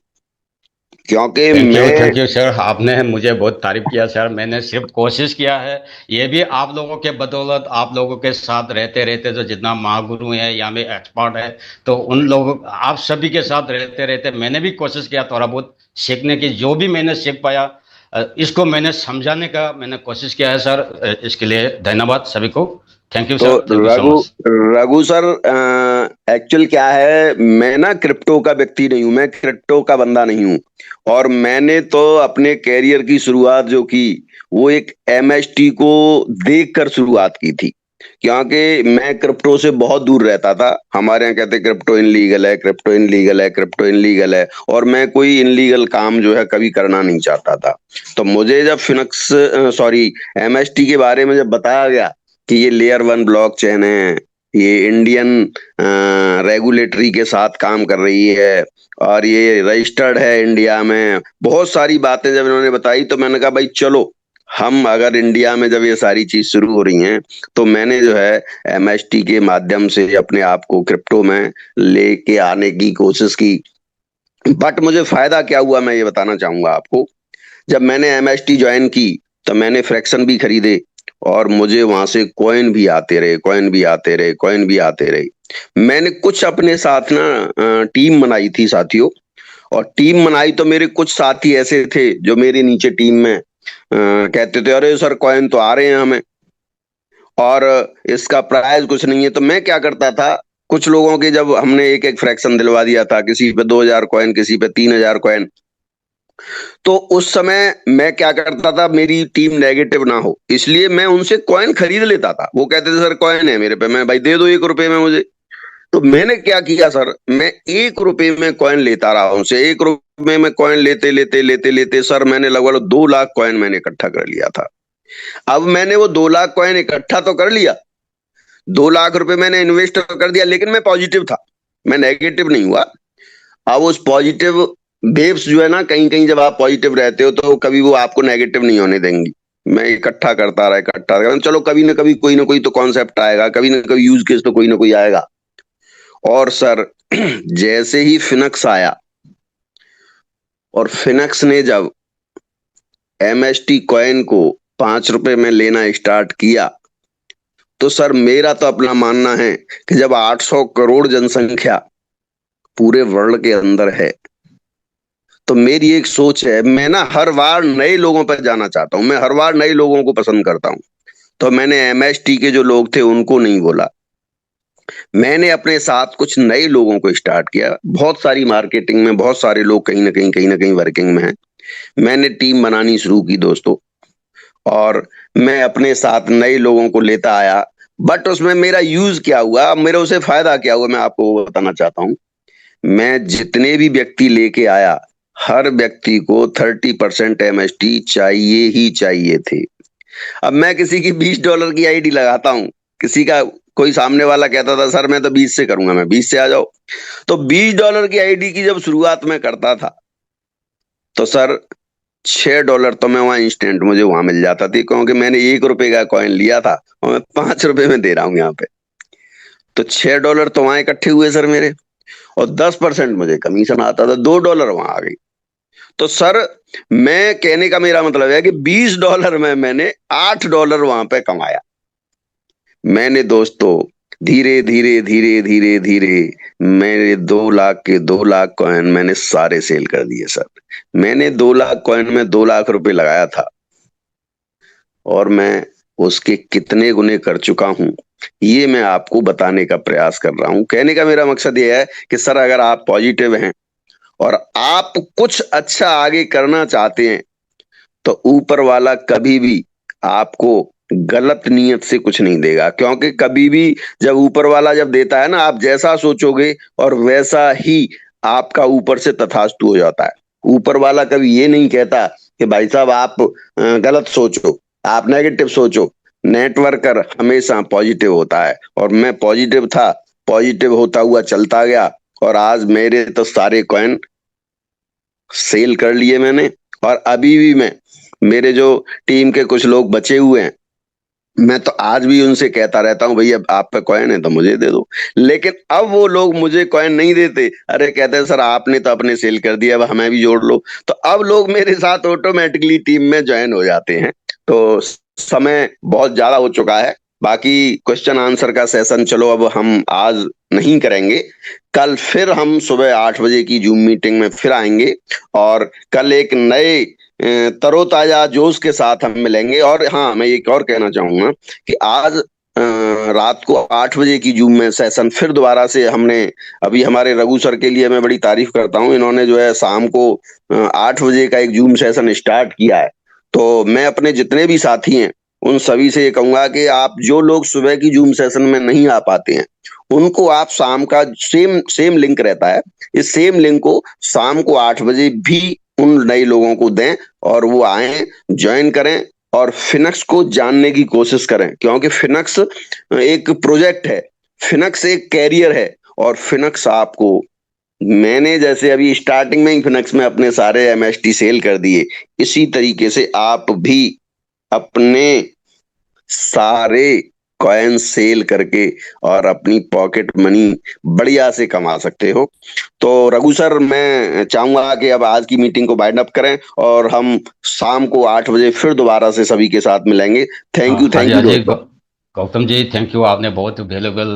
क्योंकि मैं थैंक यू सर। आपने मुझे बहुत तारीफ किया सर। मैंने सिर्फ कोशिश किया है, ये भी आप लोगों के बदौलत, आप लोगों के साथ रहते रहते जो जितना महागुरु है या में एक्सपर्ट है, तो उन लोगों, आप सभी के साथ रहते रहते मैंने भी कोशिश किया थोड़ा बहुत सीखने की। जो भी मैंने सीख पाया, इसको मैंने समझाने का मैंने कोशिश किया है सर। इसके लिए धन्यवाद सभी को। थैंक यू तो sir, thank you so Raghu much. Raghu sir, actual क्या है, मैं ना क्रिप्टो का व्यक्ति नहीं हूं, मैं क्रिप्टो का बंदा नहीं हूं। और मैंने तो अपने कैरियर की शुरुआत जो की, वो एक एमएसटी को देखकर शुरुआत की थी। क्योंकि मैं क्रिप्टो से बहुत दूर रहता था। हमारे यहाँ कहते क्रिप्टो इनलीगल है, क्रिप्टो इनलीगल है, क्रिप्टो इनलीगल है। और मैं कोई इनलीगल काम जो है कभी करना नहीं चाहता था। तो मुझे जब फिनक्स सॉरी एमएसटी के बारे में जब बताया गया कि ये लेयर 1 ब्लॉकचेन है, ये इंडियन रेगुलेटरी के साथ काम कर रही है, और ये रजिस्टर्ड है इंडिया में, बहुत सारी बातें जब इन्होंने बताई, तो मैंने कहा भाई चलो, हम अगर इंडिया में जब ये सारी चीज शुरू हो रही हैं, तो मैंने जो है एमएसटी के माध्यम से अपने आप को क्रिप्टो में लेके आने की कोशिश की। बट मुझे फायदा क्या हुआ, मैं ये बताना चाहूंगा आपको। जब मैंने एमएसटी ज्वाइन की, तो मैंने फ्रैक्शन भी खरीदे, और मुझे वहां से कॉइन भी आते रहे, कॉइन भी आते रहे, कॉइन भी आते रहे। मैंने कुछ अपने साथ ना टीम बनाई थी साथियों। और टीम बनाई तो मेरे कुछ साथी ऐसे थे जो मेरे नीचे टीम में कहते थे, अरे सर कॉइन तो आ रहे हैं हमें, और इसका प्राइस कुछ नहीं है। तो मैं क्या करता था, कुछ लोगों के जब हमने एक एक फ्रैक्शन दिलवा दिया था, किसी पे 2000 कॉइन, किसी पे 3000 कॉइन, तो उस समय मैं क्या करता था, मेरी टीम नेगेटिव ना हो इसलिए मैं उनसे कॉइन खरीद लेता था। वो कहते थे सर कॉइन है मेरे पे, मैं भाई दे दो 1 रुपए में मुझे। तो मैंने क्या किया सर, मैं 1 रुपए में कॉइन लेता रहा उनसे। 1 रुपए में कॉइन लेते लेते लेते लेते सर मैंने लगभग 2 लाख कॉइन मैंने इकट्ठा कर लिया था। अब मैंने वो 2 लाख कॉइन इकट्ठा तो कर लिया, 2 लाख रुपए मैंने इन्वेस्ट कर दिया, लेकिन मैं पॉजिटिव था, मैं नेगेटिव नहीं हुआ। अब उस पॉजिटिव वेव्स जो है ना, कहीं कहीं जब आप पॉजिटिव रहते हो तो कभी वो आपको नेगेटिव नहीं होने देंगी। मैं इकट्ठा करता रहा, इकट्ठा करता, चलो कभी ना कोई तो कॉन्सेप्ट आएगा, कभी ना कभी यूज केस तो कोई ना कोई आएगा। और सर जैसे ही फिनक्स आया, और फिनक्स ने जब एमएसटी कॉइन को 5 रुपए में लेना स्टार्ट किया, तो सर मेरा तो अपना मानना है कि जब 800 करोड़ जनसंख्या पूरे वर्ल्ड के अंदर है, तो मेरी एक सोच है, मैं ना हर बार नए लोगों पर जाना चाहता हूं, मैं हर बार नए लोगों को पसंद करता हूं। तो मैंने एमएसटी के जो लोग थे उनको नहीं बोला, मैंने अपने साथ कुछ नए लोगों को स्टार्ट किया। बहुत सारी मार्केटिंग में बहुत सारे लोग कहीं ना कहीं वर्किंग में हैं। मैंने टीम बनानी शुरू की दोस्तों, और मैं अपने साथ नए लोगों को लेता आया। बट उसमें मेरा यूज क्या हुआ, मेरा उसे फायदा क्या हुआ, मैं आपको वो बताना चाहता हूँ। मैं जितने भी व्यक्ति लेके आया, हर व्यक्ति को 30% एमएसटी चाहिए ही चाहिए थे। अब मैं किसी की $20 की आईडी लगाता हूँ, किसी का कोई सामने वाला कहता था सर मैं तो 20 से करूंगा, मैं 20 से आ जाओ। तो $20 की आईडी की जब शुरुआत में करता था, तो सर $6 तो मैं वहां इंस्टेंट मुझे वहां मिल जाता थी, क्योंकि मैंने ₹1 का कॉइन लिया था और मैं ₹5 में दे रहा हूँ यहाँ पे। तो $6 तो वहां इकट्ठे हुए सर मेरे, और 10% मुझे कमीशन आता था, $2 वहां आ गई। तो सर, मैं कहने का मेरा मतलब है कि $20 में मैंने $8 वहां पे कमाया। मैंने दोस्तों धीरे धीरे धीरे धीरे धीरे मेरे 2 लाख के 2 लाख कॉइन मैंने सारे सेल कर दिए सर। मैंने 2 लाख कॉइन में ₹2 लाख लगाया था, और मैं उसके कितने गुने कर चुका हूं, ये मैं आपको बताने का प्रयास कर रहा हूं। कहने का मेरा मकसद ये है कि सर, अगर आप पॉजिटिव हैं और आप कुछ अच्छा आगे करना चाहते हैं, तो ऊपर वाला कभी भी आपको गलत नीयत से कुछ नहीं देगा। क्योंकि कभी भी जब ऊपर वाला जब देता है ना, आप जैसा सोचोगे और वैसा ही आपका ऊपर से तथास्तु हो जाता है। ऊपर वाला कभी ये नहीं कहता कि भाई साहब आप गलत सोचो, आप नेगेटिव सोचो। नेटवर्कर हमेशा पॉजिटिव होता है, और मैं पॉजिटिव था, पॉजिटिव होता हुआ चलता गया, और आज मेरे तो सारे कॉइन सेल कर लिए मैंने। और अभी भी मैं, मेरे जो टीम के कुछ लोग बचे हुए हैं, मैं तो आज भी उनसे कहता रहता हूँ भैया आप पे कॉइन है तो मुझे दे दो। लेकिन अब वो लोग मुझे कॉइन नहीं देते, अरे कहते हैं सर आपने तो अपने सेल कर दिया, अब हमें भी जोड़ लो। तो अब लोग मेरे साथ ऑटोमेटिकली टीम में ज्वाइन हो जाते हैं। तो समय बहुत ज्यादा हो चुका है। बाकी क्वेश्चन आंसर का सेशन चलो अब हम आज नहीं करेंगे। कल फिर हम सुबह 8 बजे की जूम मीटिंग में फिर आएंगे, और कल एक नए तरोताजा जोश के साथ हम मिलेंगे। और हाँ, मैं एक और कहना चाहूंगा कि आज रात को 8 बजे की जूम में सेशन फिर दोबारा से हमने, अभी हमारे रघु सर के लिए मैं बड़ी तारीफ करता हूँ, इन्होंने जो है शाम को 8 बजे का एक जूम सेशन स्टार्ट किया है। तो मैं अपने जितने भी साथी हैं उन सभी से ये कहूंगा कि आप जो लोग सुबह की जूम सेशन में नहीं आ पाते हैं, उनको आप शाम का सेम सेम लिंक रहता है, इस सेम लिंक को शाम को 8 बजे भी उन नए लोगों को दें, और वो आए, ज्वाइन करें, और फिनक्स को जानने की कोशिश करें। क्योंकि फिनक्स एक प्रोजेक्ट है, फिनक्स एक कैरियर है, और फिनक्स आपको, मैंने जैसे अभी स्टार्टिंग में ही फिनक्स में अपने सारे एमएसटी सेल कर दिए, इसी तरीके से आप भी अपने सारे कॉइन सेल करके और अपनी पॉकेट मनी बढ़िया से कमा सकते हो। तो रघु सर, मैं चाहूंगा कि अब आज की मीटिंग को वाइंड अप करें, और हम शाम को 8 बजे फिर दोबारा से सभी के साथ मिलेंगे। हाँ हाँ जी थैंक हाँ यू जी दोस्तों। Gautam ji, thank you. आपने बहुत वैल्यूबल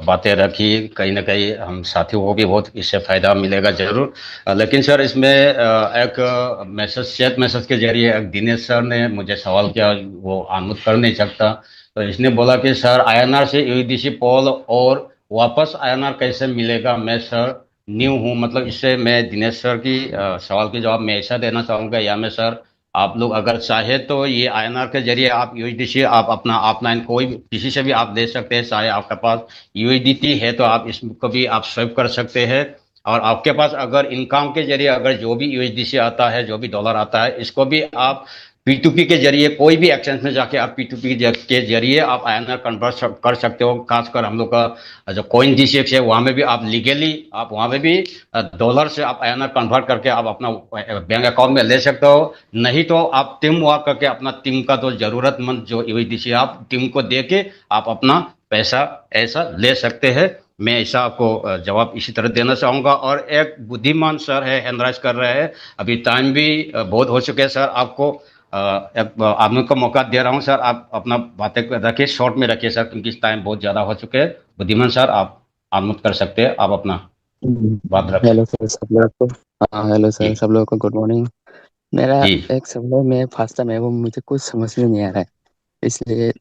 बातें रखी। कहीं ना कहीं हम साथियों को भी बहुत इससे फायदा मिलेगा जरूर। लेकिन सर, इसमें एक मैसेज, चैट मैसेज के जरिए एक दिनेश सर ने मुझे सवाल किया, वो आनमुत कर नहीं सकता। तो इसने बोला कि सर, आईएनआर से यूएसडीसी पॉल और वापस आईएनआर कैसे मिलेगा? मैं सर न्यू हूँ, मतलब इससे मैं दिनेश सर की सवाल के जवाब में ऐसा देना चाहूंगा, या मैं सर, आप लोग अगर चाहे तो ये आईएनआर के जरिए आप यूएसडीसी आप अपना ऑफलाइन कोई भी किसी से भी आप दे सकते हैं। चाहे आपके पास यूएसडीटी है तो आप इसको भी आप स्वैप कर सकते हैं। और आपके पास अगर इनकम के जरिए अगर जो भी यूएसडीसी आता है, जो भी डॉलर आता है, इसको भी आप पी2पी के जरिए कोई भी एक्सचेंज में जाके आप पी2पी के जरिए आप आईएनआर कन्वर्ट कर सकते हो। खासकर हम लोग का जो कॉइन जीसीएक्स है, वहां में भी आप लीगली आप वहां में भी डॉलर से आप आईएनआर कन्वर्ट करके आप अपना बैंक अकाउंट में ले सकते हो। नहीं तो आप टीम वर्क करके अपना टीम का तो जरूरतमंद जो यूएसडीसी आप टीम को दे के आप अपना पैसा ऐसा ले सकते हैं। मैं ऐसा आपको जवाब इसी तरह देना चाहूंगा। और एक बुद्धिमान सर है, हैंड राइज कर रहे हैं। अभी टाइम भी बहुत हो चुके हैं सर। आपको एक आदमी को मौका दे रहा हूँ सर, आप अपना बातें रखिए, शॉर्ट में रखिए सर, क्योंकि टाइम बहुत ज्यादा हो चुके हैं। बुद्धिमान सर, आप अनम्यूट कर सकते हैं, आप अपना बात रख हेलो सकते सर सब लोग को। हाँ हेलो हैं। सर सब लोग को गुड मॉर्निंग। मेरा जी एक सवाल में फंसता मैं वो मुझे कुछ समझ में नहीं आ रहा है, इसलिए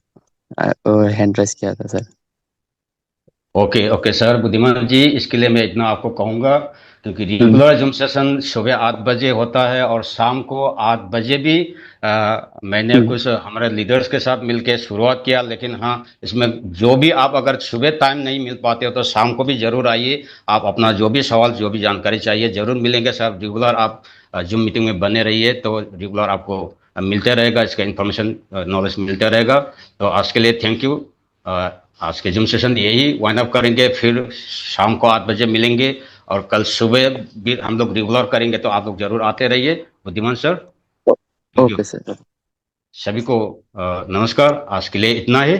हैंड रेस किया था सर। ओके ओके सर, बुद्धिमान जी, इसके लिए मैं इतना आपको कहूँगा, क्योंकि रेगुलर जूम सेशन सुबह 8 बजे होता है और शाम को 8 बजे भी मैंने कुछ हमारे लीडर्स के साथ मिलकर शुरुआत किया। लेकिन हाँ, इसमें जो भी आप अगर सुबह टाइम नहीं मिल पाते हो तो शाम को भी जरूर आइए। आप अपना जो भी सवाल, जो भी जानकारी चाहिए जरूर मिलेंगे सर। रेगुलर आप जूम मीटिंग में बने रहिए तो रेगुलर आपको मिलते रहेगा, इसका इन्फॉर्मेशन नॉलेज मिलते रहेगा। तो आज के लिए थैंक यू। आज के जिम सेशन यही वाइंड अप करेंगे, फिर शाम को 8 बजे मिलेंगे और कल सुबह भी हम लोग रेगुलर करेंगे, तो आप लोग जरूर आते रहिए। बुद्धिमान sir, thank you. Okay sir. सभी को नमस्कार। आज के लिए इतना ही।